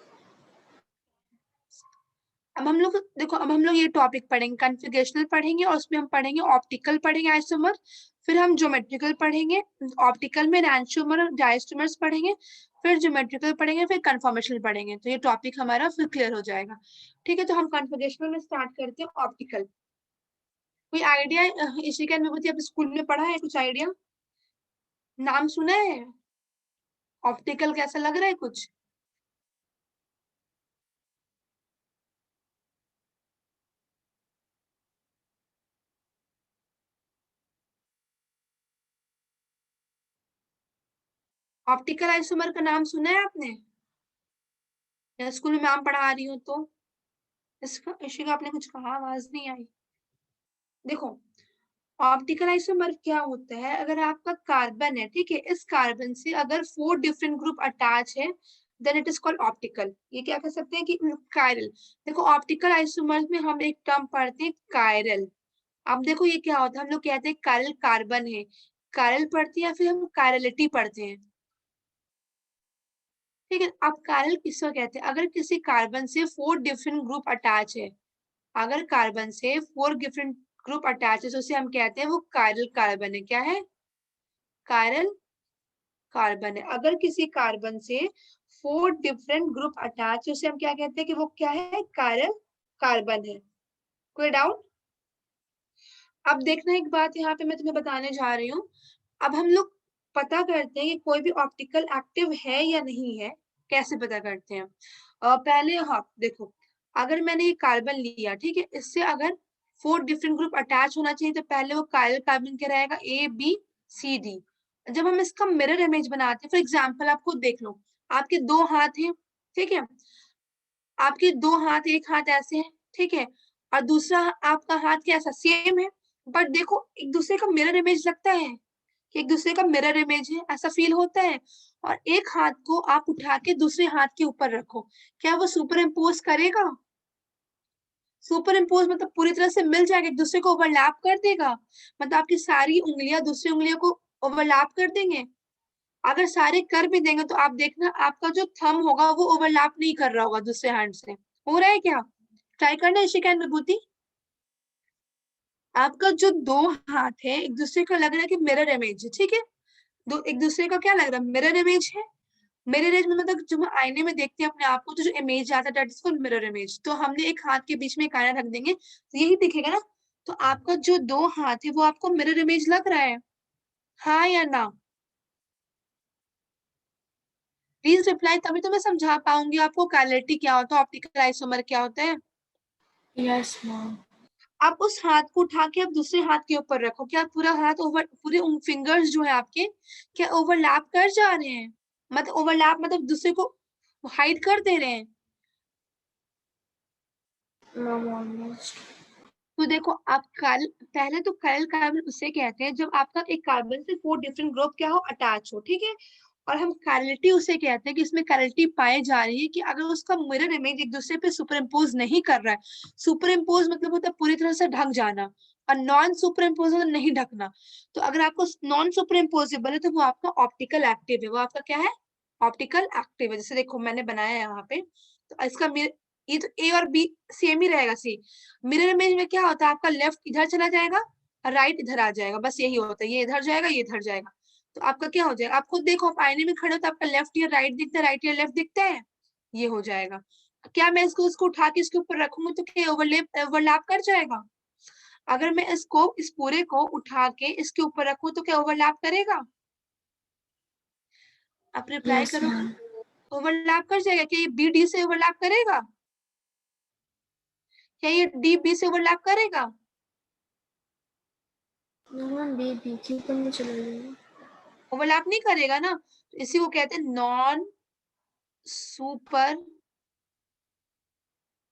Speaker 1: अब हम लोग देखो, अब हम लोग ये टॉपिक पढ़ेंगे, कॉन्फ़िगरेशनल पढ़ेंगे, और उसमें हम पढ़ेंगे ऑप्टिकल पढ़ेंगे, आइसोमर, फिर हम ज्योमेट्रिकल पढ़ेंगे, ऑप्टिकल में एनांशियोमर और डायस्टोमर्स पढ़ेंगे, फिर ज्योमेट्रिकल पढ़ेंगे, फिर कन्फॉर्मेशनल पढ़ेंगे। तो ये टॉपिक हमारा फिर क्लियर हो जाएगा। ठीक है, तो हम कॉन्फ़िगरेशनल में स्टार्ट करते हैं, ऑप्टिकल। कोई आइडिया इशिका एंड विभूति, आप स्कूल में पढ़ा है, कुछ आइडिया, नाम सुना है? ऑप्टिकल कैसा लग रहा है कुछ? ऑप्टिकल आइसोमर का नाम सुना है आपने, या स्कूल में मैम पढ़ा रही हो तो? इसका इशिका आपने कुछ कहा, आवाज नहीं आई। देखो, ऑप्टिकल आइसोमर क्या होता है, अगर आपका कार्बन है, ठीक है, इस कार्बन से अगर 4 डिफरेंट ग्रुप अटैच है, then it is called optical. ये क्या कह सकते हैं कि कायरल। देखो, ऑप्टिकल आइसोमर में हम एक टर्म पढ़ते हैं कायरल। अब देखो ये क्या होता है, हम लोग कहते हैं कायरल कार्बन है, कायरल पढ़ते हैं, या फिर हम कायरलिटी पढ़ते हैं। ठीक है, अब कायरल किसको कहते हैं, अगर किसी कार्बन से 4 डिफरेंट ग्रुप अटैच है, अगर कार्बन से 4 डिफरेंट ग्रुप अटैच है उसे हम कहते हैं वो कायरल कार्बन है। क्या है? कायरल कार्बन है। अगर किसी कार्बन से 4 डिफरेंट ग्रुप अटैच है उसे हम क्या कहते हैं कि वो क्या है? कायरल कार्बन है। कोई डाउट? अब देखना एक बात यहाँ पे मैं तुम्हें बताने जा रही हूँ। अब हम लोग पता करते हैं कि कोई भी ऑप्टिकल एक्टिव है या नहीं है। कैसे पता करते हैं? पहले हाँ देखो, अगर मैंने ये कार्बन लिया, ठीक है, इससे अगर 4 डिफरेंट ग्रुप अटैच होना चाहिए तो पहले वो कायरल कार्बन क्या रहेगा? A B C D. जब हम इसका मिरर इमेज बनाते हैं, फॉर एग्जाम्पल आप खुद देख लो, आपके 2 हाथ हैं, ठीक है, आपके 2 हाथ, एक हाथ ऐसे है, ठीक है, और दूसरा आपका हाथ कैसा? सेम है, बट देखो एक दूसरे का मिरर इमेज लगता है कि एक दूसरे का मिरर इमेज है, ऐसा फील होता है। और एक हाथ को आप उठा के दूसरे हाथ के ऊपर रखो, क्या वो सुपर इम्पोज करेगा? सुपर इम्पोज मतलब पूरी तरह से मिल जाएगा, एक दूसरे को ओवरलैप कर देगा, मतलब आपकी सारी उंगलियां दूसरी उंगलियों को ओवरलैप कर देंगे। अगर सारे कर भी देंगे तो आप देखना आपका जो थंब होगा वो ओवरलैप नहीं कर रहा होगा दूसरे हैंड से। हो रहा है क्या? ट्राई करना इशिका एंड विभूति। आपका जो 2 हाथ है एक दूसरे का लग रहा है कि मिरर इमेज है, ठीक है, दो एक दूसरे का क्या लग रहा है? मिरर इमेज है। मिरर इमेज में मतलब जब हम आईने में देखते हैं अपने आप को तो जो इमेज आता है that is called mirror image. तो हमने एक हाथ के बीच में एक आईना रख देंगे तो यही दिखेगा ना। तो आपका जो 2 हाथ है वो आपको मिरर इमेज लग रहा है, हाँ या ना? प्लीज रिप्लाई, तभी तो मैं समझा पाऊंगी आपको कैलरिटी क्या होता है, ऑप्टिकल आइसोमर क्या होता है।
Speaker 2: Yes ma'am.
Speaker 1: आप उस हाथ को उठा के आप दूसरे हाथ के ऊपर रखो, क्या पूरा हाथ ओवर, पूरे फिंगर्स जो है आपके क्या ओवरलैप कर जा रहे हैं? मतलब ओवरलैप मतलब दूसरे को हाइड कर दे रहे हैं।
Speaker 2: Ma'am almost.
Speaker 1: तो देखो आप कल पहले तो काइरल कार्बन उसे कहते हैं जब आपका एक कार्बन से 4 डिफरेंट ग्रुप क्या हो? अटैच हो, ठीक है। और हम कैरलिटी उसे कहते हैं कि इसमें कैरलिटी पाई जा रही है कि अगर उसका मिरर इमेज एक दूसरे पे सुपर इम्पोज नहीं कर रहा है। सुपर इम्पोज मतलब होता है पूरी तरह से ढक जाना, और नॉन सुपर इम्पोज मतलब नहीं ढकना। तो अगर आपको नॉन सुपर इम्पोजेबल है तो वो आपका ऑप्टिकल एक्टिव है। वो आपका क्या है? ऑप्टिकल एक्टिव है। जैसे देखो मैंने बनाया है यहाँ पे, तो इसका ये तो ए और बी सेम ही रहेगा। सी मिरर इमेज में क्या होता है? आपका लेफ्ट इधर चला जाएगा और राइट इधर आ जाएगा, बस यही होता है, ये इधर जाएगा ये इधर जाएगा। तो आपका क्या हो जाएगा? आप खुद देखो, आप आईने में खड़े हो तो आपका लेफ्ट या राइट दिखता है, राइट या लेफ्ट दिखता है, ये हो जाएगा। क्या मैं इसको उठा के इसके ऊपर रखूंगी तो क्या ओवरलैप कर जाएगा? अगर मैं इस पूरे को उठा के इसके ऊपर रखूं तो क्या ओवरलैप करेगा? आप रिप्लाई
Speaker 2: यस
Speaker 1: करोगे।
Speaker 2: मैम।
Speaker 1: ओवरलैप कर जाएगा। क्या ये बी डी से ओवरलैप करेगा? क्या ये डी बी से ओवरलैप करेगा?
Speaker 2: मैम बी बी के ऊपर नहीं चला जाएगा।
Speaker 1: ओवरलैप नहीं करेगा ना, तो इसी को कहते हैं नॉन सुपर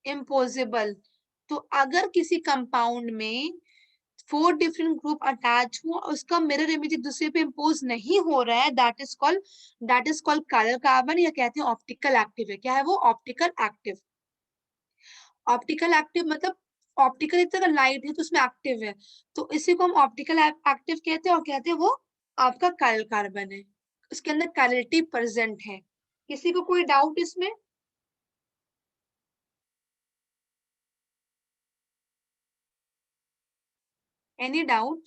Speaker 1: इम्पोजेबल। तो अगर किसी कंपाउंड में 4 डिफरेंट ग्रुप अटैच हो और उसका मिरर इमेज एक दूसरे पे इम्पोज नहीं हो रहा है, that is called chiral carbon, या कहते हैं ऑप्टिकल एक्टिव है। क्या है वो? Optical active. ऑप्टिकल एक्टिव मतलब ऑप्टिकल एक तरह का लाइट है तो उसमें एक्टिव है, तो इसी को हम ऑप्टिकल एक्टिव कहते हैं, और कहते हैं वो आपका कायरल कार्बन है, उसके अंदर कैरलिटी प्रेजेंट है। किसी को कोई डाउट इसमें? Any doubt?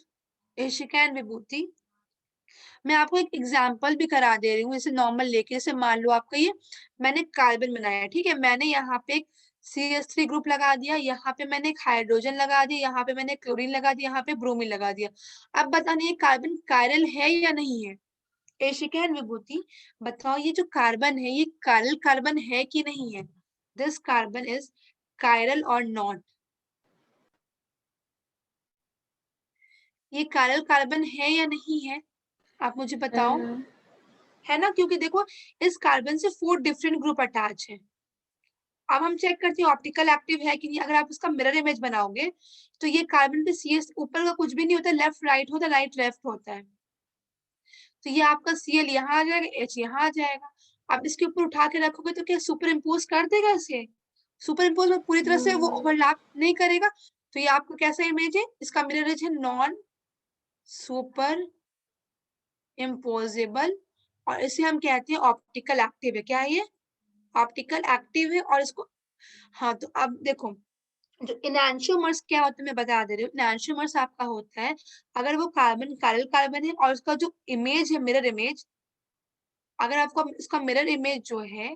Speaker 1: Ishika and Vibhuti, मैं आपको एक एग्जांपल भी करा दे रही हूँ जैसे नॉर्मल लेके। जैसे मान लो आपका ये मैंने कार्बन बनाया है, ठीक है, मैंने यहाँ पे एक CH3 ग्रुप लगा दिया, यहाँ पे मैंने एक हाइड्रोजन लगा दिया, यहाँ पे मैंने क्लोरीन लगा दिया, यहाँ पे ब्रोमीन लगा दिया। अब बताने ये कार्बन कायरल है या नहीं है? एशिका एंड विभूति बताओ, ये जो कार्बन है ये कायरल कार्बन है कि नहीं है? दिस कार्बन इज कायरल और नॉट? ये कायरल कार्बन है या नहीं है? आप मुझे बताओ। है ना, क्योंकि देखो इस कार्बन से 4 डिफरेंट ग्रुप अटैच है। अब हम चेक करते हैं ऑप्टिकल एक्टिव है कि नहीं। अगर आप इसका मिरर इमेज बनाओगे तो ये कार्बन पे CS ऊपर का कुछ भी नहीं होता, लेफ्ट राइट होता है, राइट लेफ्ट होता है। तो ये आपका Cl यहाँ आ जाएगा, H यहाँ आ जाएगा। आप इसके ऊपर उठा के रखोगे तो क्या सुपर इम्पोज कर देगा इसे? सुपर इम्पोज में पूरी तरह से वो ओवरलैप नहीं करेगा। तो ये आपका कैसा इमेज है? इसका मिरर इमेज है नॉन सुपर इम्पोजेबल, और इसे हम कहते हैं ऑप्टिकल एक्टिव है। क्या है ये? ऑप्टिकल एक्टिव है। और इसको हाँ, तो अब देखो जो इनैंशियोमर्स क्या होता है मैं बता दे रही हूँ। इनैंशियोमर्स आपका होता है अगर वो कार्बन काइरल कार्बन है और उसका जो इमेज है मिरर इमेज, अगर आपको इसका मिरर इमेज जो है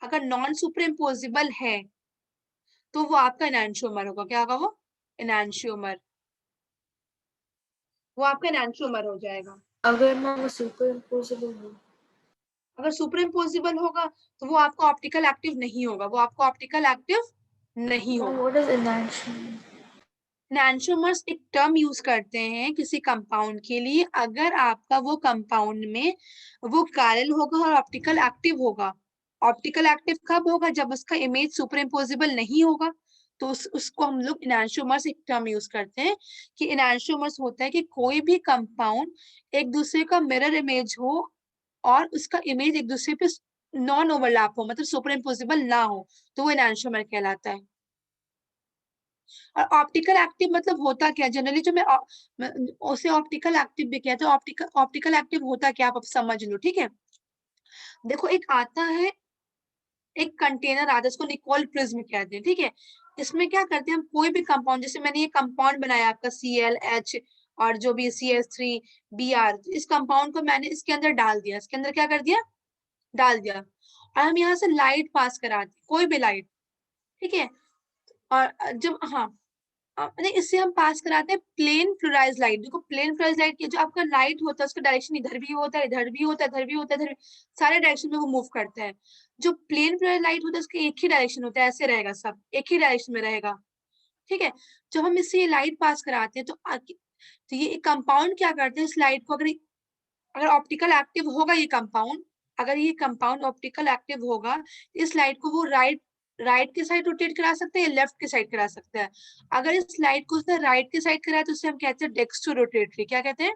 Speaker 1: अगर नॉन सुपर इम्पोजिबल है तो वो आपका इनैंशियोमर होगा। क्या होगा वो? इनैंशियोमर। वो आपका इनैंशियोमर हो जाएगा।
Speaker 2: अगर मैं वो सुपर इम्पोजिबल हो,
Speaker 1: अगर सुपर इम्पोजिबल होगा तो वो आपका ऑप्टिकल एक्टिव नहीं होगा। वो आपका ऑप्टिकल एक्टिव नहीं होगा।
Speaker 2: What is एनैंशियोमर?
Speaker 1: एनैंशियोमर्स एक टर्म यूज करते हैं किसी कंपाउंड के लिए अगर आपका वो कंपाउंड में वो कायरल होगा और ऑप्टिकल एक्टिव होगा। ऑप्टिकल एक्टिव कब होगा? जब उसका इमेज सुपर इम्पोजिबल नहीं होगा। तो उसको हम लोग इनैंशियोमर्स एक टर्म यूज करते हैं कि इनैंशियोमर्स होता है कि कोई भी कंपाउंड एक दूसरे का मिरर इमेज हो और उसका इमेज एक दूसरे पे नॉन ओवरलैप हो, मतलब सुपर इम्पोजिबल ना हो, तो वो इनैंशियोमर कहलाता है। और ऑप्टिकल एक्टिव मतलब होता क्या? जनरली जो मैं उसे ऑप्टिकल एक्टिव भी कहते हैं। ऑप्टिकल एक्टिव होता क्या आप अब समझ लो, ठीक है। देखो एक आता है, एक कंटेनर आता है, उसको निकोल प्रिज्म कहते हैं, ठीक है। इसमें क्या करते हैं हम, कोई भी कंपाउंड, जैसे मैंने ये कंपाउंड बनाया आपका ClH और जो भी CH3Br, इस कंपाउंड को मैंने इसके अंदर डाल दिया। इसके अंदर क्या कर दिया? डाल दिया। और हम यहाँ से लाइट पास कराते, कोई भी लाइट, ठीक है। और जब हाँ नहीं, इससे हम पास कराते हैं प्लेन फ्लोराइज लाइट। देखो प्लेन फ्लोराइज लाइट की जो आपका लाइट होता है उसका डायरेक्शन इधर भी होता है, इधर भी होता है, इधर भी होता है, इधर सारे डायरेक्शन में वो मूव करता है। जो प्लेन फ्लोराइज लाइट होता है उसका एक ही डायरेक्शन होता है, ऐसे रहेगा, सब एक ही डायरेक्शन में रहेगा, ठीक है। जब हम इससे ये लाइट पास कराते हैं तो ये कंपाउंड क्या करते हैं, इस लाइट को अगर अगर ऑप्टिकल एक्टिव होगा ये कंपाउंड, अगर ये कंपाउंड ऑप्टिकल एक्टिव होगा, इस लाइट को वो राइट राइट के साइड रोटेट करा सकते हैं या लेफ्ट के साइड करा सकते हैं। अगर इस लाइट को उसने राइट के साइड कराया तो उसे हम कहते हैं डेक्स्ट्रो रोटेटरी। क्या कहते हैं?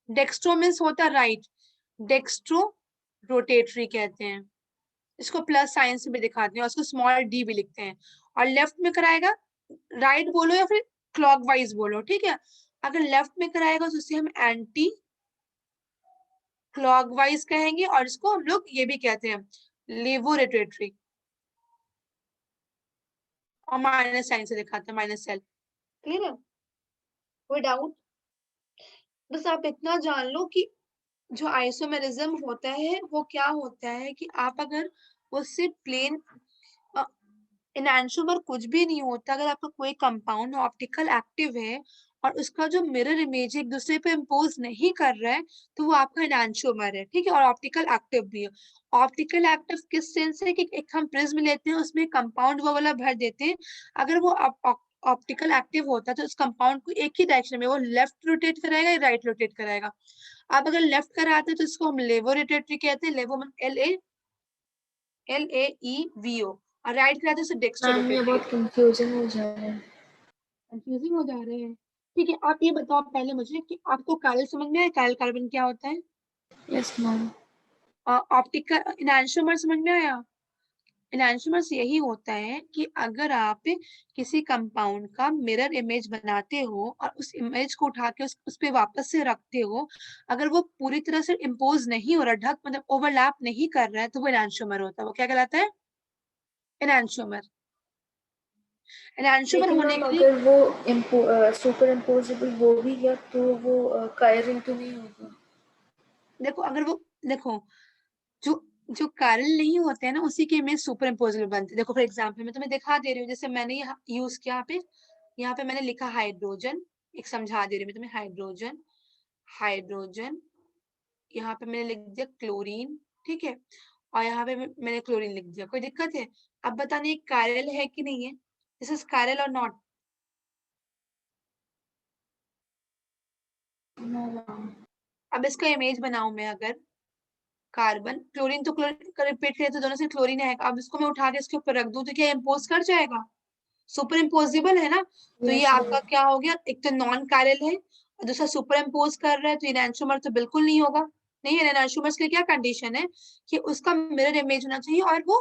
Speaker 1: डेक्स्ट्रो मीन्स होता है राइट, डेक्स्ट्रो रोटेटरी कहते हैं। इसको प्लस साइन से भी दिखाते हैं और उसको स्मॉल d भी लिखते हैं। और लेफ्ट में कराएगा, राइट बोलो या फिर क्लॉकवाइज बोलो, ठीक है। अगर लेफ्ट में कराएगा तो उसे हम एंटी क्लॉकवाइज कहेंगे और इसको हम लोग ये भी कहते हैं लेवोरेटरी। और माइनस साइन से दिखाते हैं, माइनस सेल। क्लियर है? कोई डाउट? बस आप इतना जान लो कि जो आइसोमेरिज्म होता है वो क्या होता है कि आप अगर उससे प्लेन इनैंशियोमर कुछ भी नहीं होता। अगर आपका कोई कंपाउंड ऑप्टिकल एक्टिव है और उसका जो मिरर इमेज एक दूसरे पे इम्पोज नहीं कर रहा है तो वो आपका इनैंशियोमर है, ठीक है। और ऑप्टिकल एक्टिव भी है। ऑप्टिकल एक्टिव किस सेंस है कि एक हम प्रिज्म लेते हैं उसमें कंपाउंड वो वाला भर देते हैं। अगर वो ऑप्टिकल एक्टिव होता है तो उस कंपाउंड को एक ही डायरेक्शन में वो लेफ्ट रोटेट कराएगा या राइट रोटेट कराएगा। आप अगर लेफ्ट कराते हैं तो इसको हम लेवो रोटेटरी कहते हैं। लेवो LAEVO। और राइट कराते हैं उसे डेक्स्ट्रो
Speaker 2: मैम ये
Speaker 1: रोटेटरी।
Speaker 2: बहुत कंफ्यूजिंग हो जा रहा है।
Speaker 1: कंफ्यूजिंग हो जा रहे हैं? ठीक है, आप ये बताओ पहले मुझे कि आपको कायल समझ में आया? कायल कार्बन क्या होता है?
Speaker 2: Yes ma'am.
Speaker 1: ऑप्टिकल इनैंशियोमर समझ में आया? इनैंशियोमर्स यही होता है कि अगर आप किसी कंपाउंड का मिरर इमेज बनाते हो और उस इमेज को उठा के उस पे वापस से रखते हो, अगर वो पूरी तरह से इम्पोज नहीं हो रहा, ढक मतलब ओवरलैप नहीं कर रहा है, तो वो इनैंशियोमर होता है। वो क्या कहलाता है? इनैंशियोमर। इनैंशियोमर
Speaker 2: लेकिन
Speaker 1: होने
Speaker 2: मैम
Speaker 1: के लिए
Speaker 2: अगर वो सुपर इम्पोजिबल हो भी गया तो वो कायरल तो नहीं होगा?
Speaker 1: देखो अगर वो देखो जो जो कारण नहीं होते हैं ना उसी के इमेज सुपर इम्पोजेबल बनते हैं। देखो फॉर एग्जाम्पल मैं तुम्हें दिखा दे रही हूँ, जैसे मैंने यहाँ यूज किया, यहाँ पे मैंने लिखा हाइड्रोजन। एक समझा दे रही हूँ मैं तुम्हें, हाइड्रोजन, हाइड्रोजन, यहाँ पे मैंने लिख दिया क्लोरीन, ठीक है। और यहाँ पे मैंने क्लोरीन लिख दिया। कोई दिक्कत है? अब बताने ये कायरल है कि नहीं है? दिस इज कायरल और नॉट?
Speaker 2: No ma'am.
Speaker 1: अब इसका इमेज बनाऊं मैं, अगर कार्बन क्लोरीन तो क्लोरीन का रिपीट करें तो दोनों से क्लोरीन है। अब इसको मैं उठा के इसके ऊपर रख दूं तो क्या इम्पोज कर जाएगा? सुपर इम्पोजिबल है ना। तो ये
Speaker 2: यस मैम।
Speaker 1: आपका क्या हो गया? एक तो नॉन कायरल है और दूसरा सुपर इम्पोज कर रहा है, तो इनैंशियोमर तो बिल्कुल नहीं होगा। नहीं है, इनैंशियोमर के लिए क्या कंडीशन है कि उसका मिरर इमेज होना चाहिए और वो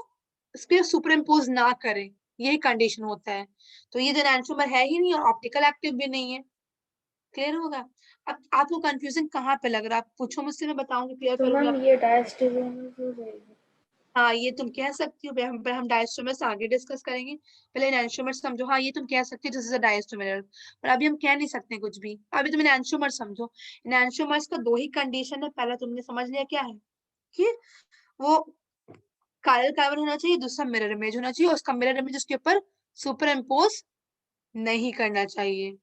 Speaker 1: उस पर सुपर इम्पोज ना करे, यही कंडीशन होता है। तो ये जो इनैंशियोमर है ही नहीं और ऑप्टिकल एक्टिव भी नहीं है। क्लियर होगा? अब आपको कंफ्यूजन कहाँ पे लग रहा है? आप पूछो मुझसे, मैं बताऊंगी, क्लियर
Speaker 2: तो
Speaker 1: करूंगी
Speaker 2: मैम
Speaker 1: आपको।
Speaker 2: ये डायस्टेरियोमर हो जाएगी?
Speaker 1: हाँ ये तुम कह सकती हो, हम डायस्टोमर्स आगे डिस्कस करेंगे, पहले एनांशियोमर समझो। हाँ ये तुम कह सकती हो दिस इज अ डायस्टोमर, पर अभी हम कह नहीं सकते कुछ भी, अभी तुम एनांशियोमर समझो। एनांशियोमर्स का दो ही कंडीशन है, पहला तुमने समझ लिया क्या है कि वो कायरल कार्बन होना चाहिए, दूसरा मिरर इमेज होना चाहिए, और उसका मिरर इमेज उसके ऊपर सुपर इम्पोज नहीं करना चाहिए,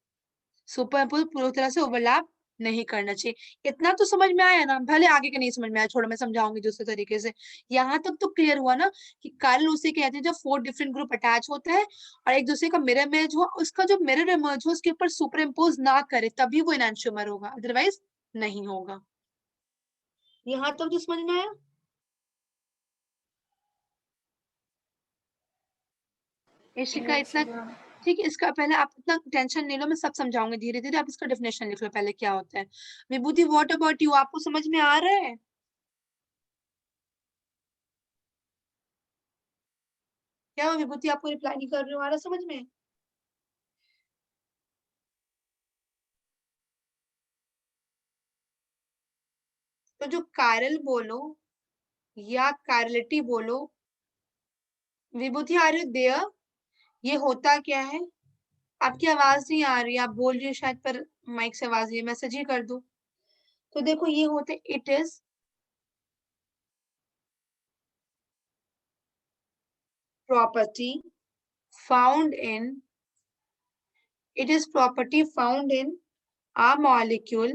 Speaker 1: सुपर इम्पोज पूरी तरह से ओवरलैप नहीं करना चाहिए। इतना तो समझ में आया ना, भले आगे का नहीं समझ में आया, छोड़ो मैं समझाऊंगी दूसरे तरीके से। यहाँ तक तो क्लियर हुआ ना कि कायरल उसे कहते हैं जब 4 डिफरेंट ग्रुप अटैच होते हैं और एक दूसरे का मिरर इमेज हो, उसका जो मिरर इमेज हो उसके ऊपर सुपर इम्पोज ना करे, तभी वो एनांशियोमर होगा, अदरवाइज नहीं होगा। यहाँ तक जो समझ में आया? इशिका
Speaker 2: यस
Speaker 1: इतना
Speaker 2: मैम।
Speaker 1: ठीक है, इसका पहले आप इतना टेंशन नहीं लो, मैं सब समझाऊंगी धीरे धीरे, आप इसका डेफिनेशन लिख लो पहले क्या होता है। विभूति व्हाट अबाउट यू, आपको समझ में आ रहा है? क्या हुआ विभूति, आपको रिप्लाई नहीं कर रहे हो, आ रहा समझ में? तो जो कायरल बोलो या कायरलिटी बोलो, विभूति आर यू देयर, ये होता क्या है? आपकी आवाज नहीं आ रही, आप बोल रही हो शायद पर माइक से आवाज नहीं, मैसेज ही कर दूं। तो देखो ये होते, it is property found in, it is property found in a molecule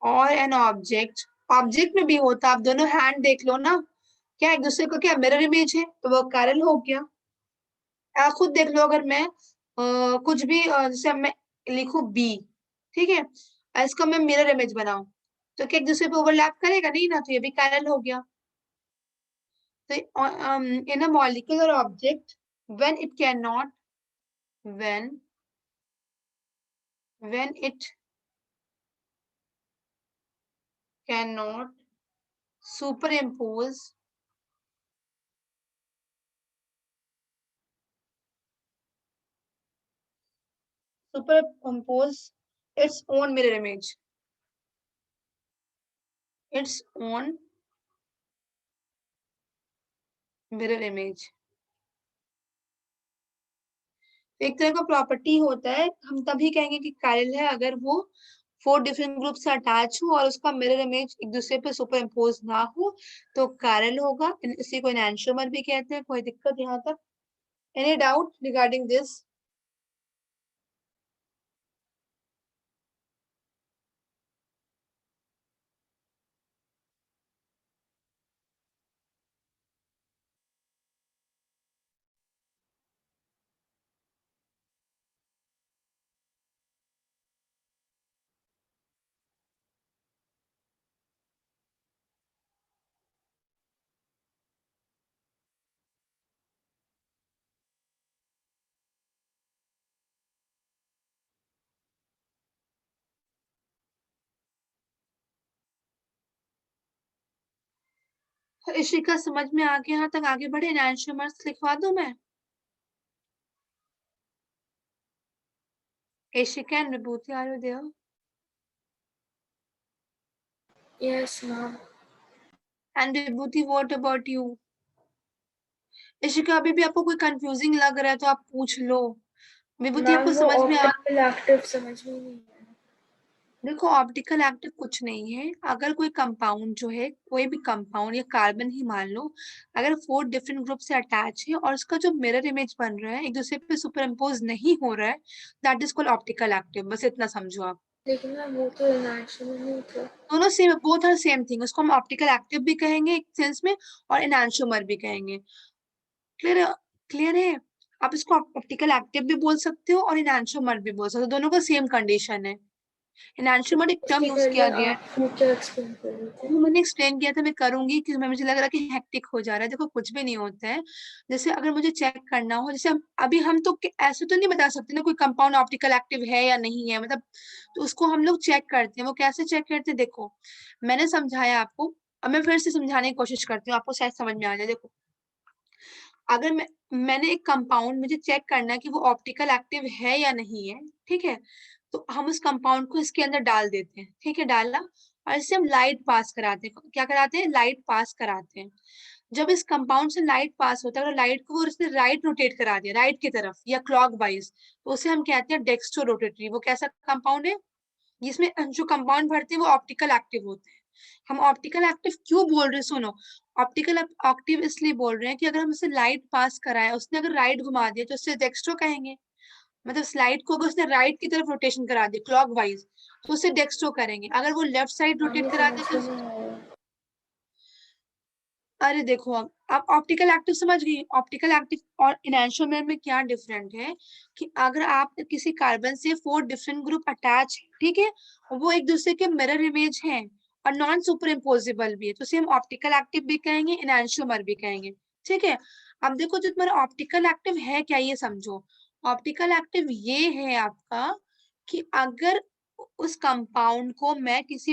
Speaker 1: और एन ऑब्जेक्ट, ऑब्जेक्ट में भी होता, आप दोनों हैंड देख लो ना, क्या एक दूसरे को क्या मिरर इमेज है, तो वो कायरल हो गया। आप खुद देख लो, अगर मैं कुछ भी जैसे मैं लिखूं बी, ठीक है, और इसका मैं मिरर इमेज बनाऊं, तो क्या एक दूसरे पे ओवरलैप करेगा? नहीं ना, तो ये भी कायरल हो गया। तो in a molecular object when it can not, when it can not superimpose superimpose its own mirror image, its own mirror image। एक तरह का प्रॉपर्टी होता है, हम तभी कहेंगे कि कायरल है अगर वो 4 डिफरेंट ग्रुप से अटैच हो और उसका मिरर इमेज एक दूसरे पे सुपर इम्पोज ना हो, तो कायरल होगा। इसी को एनांशियोमर भी कहते हैं। कोई दिक्कत यहाँ तक? Any doubt regarding this? Ishika समझ में आ गया? यहाँ तक आगे बढ़े, एनांशियोमर्स लिखवा दूं मैं? Ishika and Vibhuti, are you there?
Speaker 2: Yes ma'am.
Speaker 1: And Vibhuti what about you? Ishika अभी भी आपको कोई कंफ्यूजिंग लग रहा है तो आप पूछ लो। विभूति
Speaker 2: मैम
Speaker 1: आपको
Speaker 2: वो
Speaker 1: समझ में आ?
Speaker 2: ऑप्टिकल एक्टिव समझ में नहीं आया।
Speaker 1: देखो ऑप्टिकल एक्टिव कुछ नहीं है, अगर कोई कंपाउंड जो है, कोई भी कंपाउंड या कार्बन ही मान लो, अगर 4 डिफरेंट ग्रुप से अटैच है और उसका जो मिरर इमेज बन रहा है एक दूसरे पे सुपर इम्पोज नहीं हो रहा है, that is called optical active. बस इतना समझो आप।
Speaker 2: लेकिन मैम वो तो इनएक्शन में नहीं था।
Speaker 1: दोनों same, both are same thing, उसको हम ऑप्टिकल एक्टिव भी कहेंगे एक सेंस में और एनांशियोमर भी कहेंगे। क्लियर? क्लियर है? आप इसको ऑप्टिकल एक्टिव भी बोल सकते हो और एनांशियोमर भी बोल सकते हो, दोनों का सेम कंडीशन है। एनांशियोमर एक टर्म
Speaker 2: उसके
Speaker 1: यूज
Speaker 2: पहले
Speaker 1: किया गया है,
Speaker 2: आप फ्यूचर एक्सप्लेन कर रहे थे।
Speaker 1: वो मैंने एक्सप्लेन किया था, मैं करूंगी कि मुझे लग रहा है कि हेक्टिक हो जा रहा है। देखो कुछ भी नहीं होता है, जैसे अगर मुझे चेक करना हो, जैसे अभी हम तो ऐसे तो नहीं बता सकते ना कोई कंपाउंड ऑप्टिकल एक्टिव है या नहीं है, मतलब तो उसको हम लोग चेक करते हैं। वो कैसे चेक करते हैं? देखो मैंने समझाया आपको, अब मैं फिर से समझाने की कोशिश करती हूँ, आपको शायद समझ में आ जाए। देखो अगर मैंने एक कंपाउंड, मुझे चेक करना है कि वो ऑप्टिकल एक्टिव है या नहीं है, ठीक है, तो हम उस कंपाउंड को इसके अंदर डाल देते हैं, ठीक है, डाला, और इससे हम लाइट पास कराते हैं। क्या कराते हैं? लाइट पास कराते हैं। जब इस कंपाउंड से लाइट पास होता है और लाइट को वो उसने राइट रोटेट करा दिया, राइट की तरफ या क्लॉक वाइज, तो उसे हम कहते हैं डेक्स्ट्रो रोटेटरी। वो कैसा कंपाउंड है? जिसमें जो कंपाउंड भरते हैं वो ऑप्टिकल एक्टिव होते हैं। हम ऑप्टिकल एक्टिव क्यों बोल रहे हैं? सुनो, ऑप्टिकल एक्टिव इसलिए बोल रहे हैं कि अगर हम उसे लाइट पास कराए, उसने अगर राइट घुमा दिया तो उससे डेक्स्ट्रो कहेंगे। मतलब स्लाइड को अगर उसने राइट की तरफ रोटेशन करा दिया क्लॉक वाइज, तो उसे डेक्स्ट्रो करेंगे। अगर वो लेफ्ट साइड
Speaker 2: हाँ,
Speaker 1: रोटेट
Speaker 2: ये
Speaker 1: करा दे
Speaker 2: समझ
Speaker 1: तो,
Speaker 2: में नहीं आया।
Speaker 1: अरे देखो, अब आप ऑप्टिकल एक्टिव समझ गई। ऑप्टिकल एक्टिव और इनैंशियोमेर में क्या डिफरेंट है कि अगर आप किसी कार्बन से 4 डिफरेंट ग्रुप अटैच है, ठीक है, वो एक दूसरे के मिरर इमेज हैं और नॉन सुपर इम्पोजिबल भी है, तो उसे हम ऑप्टिकल एक्टिव भी कहेंगे, इनैंशियोमर भी कहेंगे। ठीक है, अब देखो जो तुम्हारा ऑप्टिकल एक्टिव है क्या, ये समझो। ऑप्टिकल एक्टिव ये है आपका कि अगर उस कंपाउंड को मैं किसी,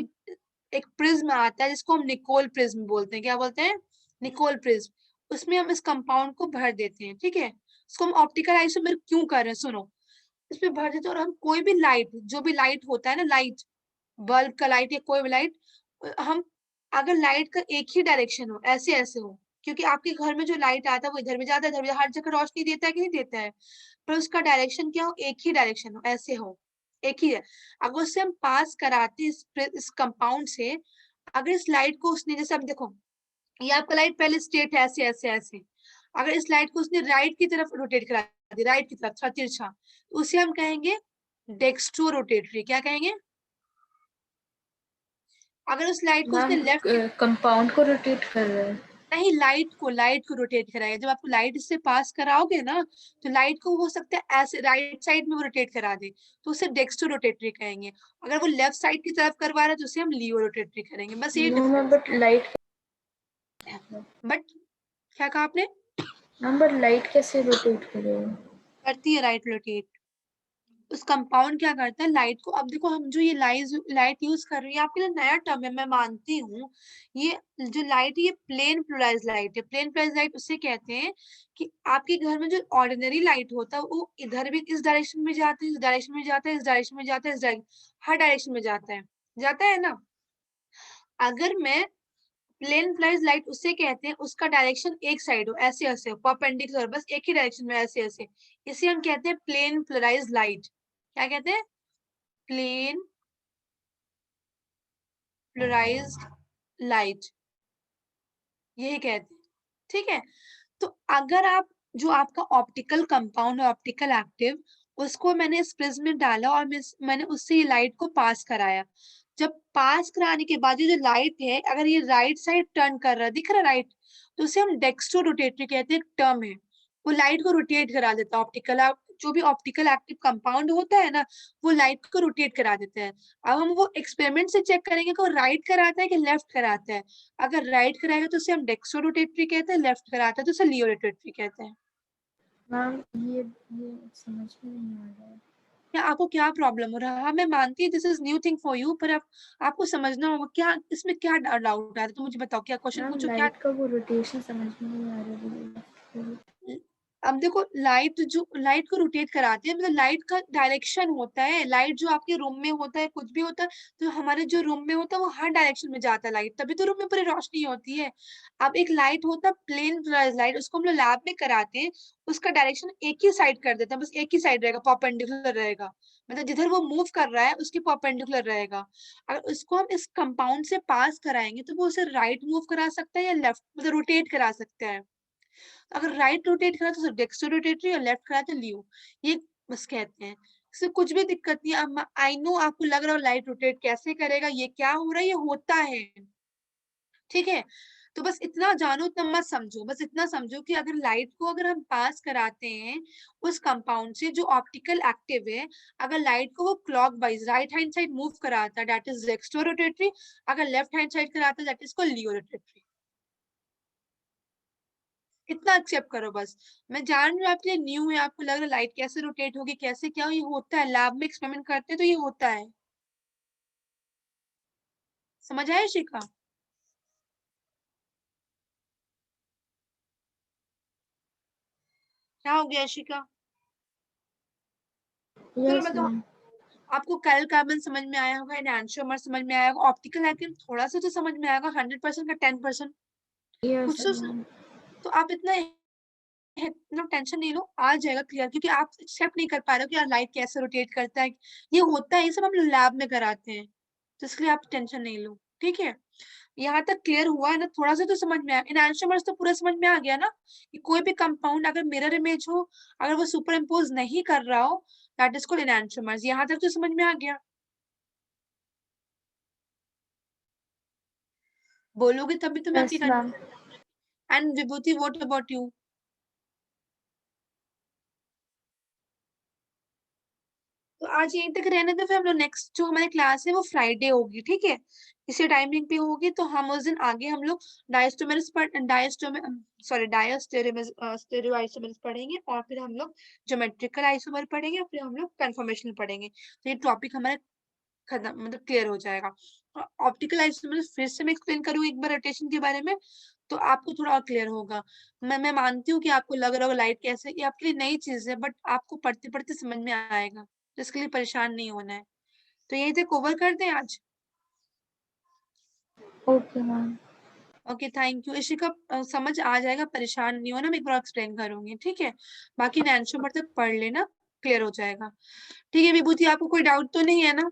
Speaker 1: एक प्रिज्म आता है जिसको हम निकोल प्रिज्म बोलते हैं। क्या बोलते हैं? Nicol prism. उसमें हम इस कंपाउंड को भर देते हैं, ठीक है। इसको हम ऑप्टिकल आइसोमर क्यों कर रहे हैं? सुनो, इसमें भर देते हैं और हम कोई भी लाइट, जो भी लाइट होता है ना, लाइट, बल्ब का लाइट या कोई भी लाइट, हम, अगर लाइट का एक ही डायरेक्शन हो, ऐसे ऐसे हो, क्योंकि आपके घर में जो लाइट आता है वो इधर भी जाता है, इधर भी, हर जगह रोशनी देता है कि नहीं देता है, पर उसका डायरेक्शन क्या हो? एक ही डायरेक्शन हो, ऐसे हो, एक ही है। अगर उससे हम पास कराते हैं इस कंपाउंड से, अगर इस लाइट को उसने, जैसे अब देखो, ये आपका लाइट पहले स्ट्रेट है, ऐसे ऐसे ऐसे, अगर इस लाइट को उसने राइट की तरफ रोटेट करा दी, राइट की तरफ थोड़ा तिरछा, तो उसे हम कहेंगे डेक्स्ट्रो रोटेटरी। क्या कहेंगे? अगर उस लाइट को उसने
Speaker 2: मैम,
Speaker 1: लेफ्ट की,
Speaker 2: कंपाउंड को रोटेट कर रहे हैं।
Speaker 1: नहीं, लाइट को रोटेट कराएगा। जब आप लाइट इससे पास कराओगे ना, तो लाइट को हो सकता है ऐसे राइट साइड में वो रोटेट करा दे, तो उसे डेक्स्ट्रो रोटेटरी कहेंगे। अगर वो लेफ्ट साइड की तरफ करवा रहा है तो उसे हम लियो रोटेटरी करेंगे। बस ये
Speaker 2: no ma'am,
Speaker 1: difference
Speaker 2: but light
Speaker 1: है। बट क्या कहा आपने?
Speaker 2: मैम, बट लाइट कैसे रोटेट करेगा?
Speaker 1: करती है राइट रोटेट। उस कंपाउंड क्या करता है, लाइट को, अब देखो हम जो ये लाइट यूज कर रही है, आपके लिए नया टर्म है, मैं मानती हूँ। ये जो लाइट है ये प्लेन पोलराइज लाइट है। प्लेन पोलराइज लाइट उसे कहते हैं कि आपके घर में जो ऑर्डिनरी लाइट होता है वो इधर भी इस डायरेक्शन में जाता है, इस डायरेक्शन में जाता है, इस डायरेक्शन में जाता है, इस डायरेक्शन, हर डायरेक्शन में जाता है, जाता है ना। अगर मैं, प्लेन पोलराइज लाइट उसे कहते हैं उसका डायरेक्शन एक साइड हो, ऐसे ऐसे हो, परपेंडिकुलर, बस एक ही डायरेक्शन में, ऐसे ऐसे, इसे हम कहते हैं प्लेन पोलराइज लाइट। क्या कहते हैं? प्लेन पोलराइज्ड लाइट, यही कहते हैं। ठीक है, तो अगर आप, जो आपका ऑप्टिकल कंपाउंड है, ऑप्टिकल एक्टिव, उसको मैंने इस प्रिज्म में डाला और मैंने उससे ये लाइट को पास कराया। जब पास कराने के बाद ये जो लाइट है, अगर ये राइट साइड टर्न कर रहा है, दिख रहा है राइट, तो उसे हम डेक्स्ट्रो रोटेटरी कहते हैं, एक टर्म है। वो लाइट को रोटेट करा देता है। ऑप्टिकल, जो भी ऑप्टिकल एक्टिव कंपाउंड होता है ना, वो लाइट को रोटेट करा देता है। अब हम वो एक्सपेरिमेंट से चेक करेंगे कि वो राइट कराता है कि लेफ्ट कराता है। अगर राइट कराएगा तो उसे हम डेक्सो रोटेटरी कहते हैं, लेफ्ट कराता है तो उसे लियो रोटेटरी कहते हैं।
Speaker 2: मैम, ये समझ में नहीं आ रहा है।
Speaker 1: क्या आपको क्या प्रॉब्लम हो रहा है? हाँ, मैं मानती हूँ this is new thing for you, पर आपको समझना होगा क्या इसमें क्या डाउट आ रहा है, तो मुझे बताओ, क्या क्वेश्चन
Speaker 2: मैम,
Speaker 1: पूछो क्या।
Speaker 2: लाइट का वो रोटेशन समझ में नहीं आ रहा है।
Speaker 1: अब देखो, लाइट, जो लाइट को रोटेट कराते हैं, मतलब लाइट का डायरेक्शन होता है, लाइट जो आपके रूम में होता है, कुछ भी होता है, तो हमारे जो रूम में होता है वो हर डायरेक्शन में जाता है लाइट, तभी तो रूम में पूरी रोशनी होती है। अब एक लाइट होता है प्लेन लाइट, उसको हम लोग लैब में कराते हैं, उसका डायरेक्शन एक ही साइड कर देते हैं, बस एक ही साइड रहेगा, परपेंडिकुलर रहेगा, मतलब जिधर वो मूव कर रहा है उसके परपेंडिकुलर रहेगा। अगर उसको हम इस कंपाउंड से पास कराएंगे तो वो उसे राइट मूव करा सकता है या लेफ्ट, मतलब रोटेट करा सकता है। अगर राइट रोटेट करा तो डेक्स्ट्रो रोटेटरी, और लेफ्ट करा तो लियो। ये बस कहते हैं, इससे कुछ भी दिक्कत नहीं है। आई नो आपको लग रहा है लाइट रोटेट कैसे करेगा, ये क्या हो रहा है, ये होता है। ठीक है, तो बस इतना जानो, इतना मत समझो, बस इतना समझो कि अगर लाइट को अगर हम पास कराते हैं उस कंपाउंड से जो ऑप्टिकल एक्टिव है, अगर लाइट को वो clockwise right hand side move कराता है दैट इज डेक्स्ट्रो रोटेटरी, अगर लेफ्ट हैंड साइड कराता है that is called laevo rotatory. इतना एक्सेप्ट करो बस। मैं जान रही हूँ आपके लिए न्यू है, आपको लग रहा है लाइट कैसे रोटेट होगी, कैसे क्या हो, ये होता है, लैब में एक्सपेरिमेंट करते हैं तो ये होता है। समझ आया शिखा? क्या हो गया शिखा? चलो
Speaker 2: यस
Speaker 1: मैं तो,
Speaker 2: मैम।
Speaker 1: आपको कैल कार्बन समझ में आया होगा, एनांशियोमर समझ में आया होगा, ऑप्टिकल एक्टिन थोड़ा सा तो समझ में आएगा, 100% का 10%,
Speaker 2: यस
Speaker 1: कुछ तो।
Speaker 2: मैम।
Speaker 1: तो आप इतना टेंशन नहीं लो, आ जाएगा क्लियर, क्योंकि आप एक्सेप्ट नहीं कर पा रहे हो कि यार लाइट कैसे रोटेट करता है, ये होता है, ये सब हम लैब में कराते हैं, तो इसलिए आप टेंशन नहीं लो, ठीक है। यहाँ तक क्लियर हुआ है ना, थोड़ा सा तो समझ में आया, एनांशियोमर्स तो पूरा समझ में आ गया ना, कि कोई भी कंपाउंड अगर मिरर इमेज हो, अगर वो सुपर इम्पोज नहीं कर रहा हो, दैट इज कॉल्ड एनांशियोमर्स। यहाँ तक तो समझ में आ गया, बोलोगे तभी तो मैं आपकी
Speaker 2: yes ma'am.
Speaker 1: And Vibhuti, what about you? तो आज यहीं तक रहने दो, फिर हम लोग नेक्स्ट जो हमारी क्लास है वो फ्राइडे होगी, ठीक है, इसी टाइमिंग पे होगी, तो हम उस दिन आगे हम लोग डायस्टोमेरस सॉरी डायस्टेरियो आइसोमेरस पढ़ेंगे, और फिर हम लोग ज्योमेट्रिकल आइसोमर पढ़ेंगे, और फिर हम लोग कन्फॉर्मेशन पढ़ेंगे, तो ये टॉपिक हमारा खत्म, मतलब क्लियर हो जाएगा। ऑप्टिकल आइसोमर्स फिर से मैं एक्सप्लेन करूँ एक बार रोटेशन के बारे में, तो आपको थोड़ा और क्लियर होगा। मैं मानती हूँ कि आपको लग रहा होगा लाइट कैसे, ये आपके लिए नई चीज है, बट आपको पढ़ते पढ़ते समझ में आएगा, तो इसके लिए परेशान नहीं होना है। तो यही थे, कवर कर दें आज।
Speaker 2: Okay ma'am.
Speaker 1: Okay, thank you Ishika, समझ आ जाएगा, परेशान नहीं होना, मैं एक बार एक्सप्लेन करूंगी, ठीक है। बाकी नैंशो पर तक पढ़ लेना, क्लियर हो जाएगा। ठीक है विभूति, आपको कोई डाउट तो नहीं है ना?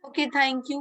Speaker 1: Okay, thank you.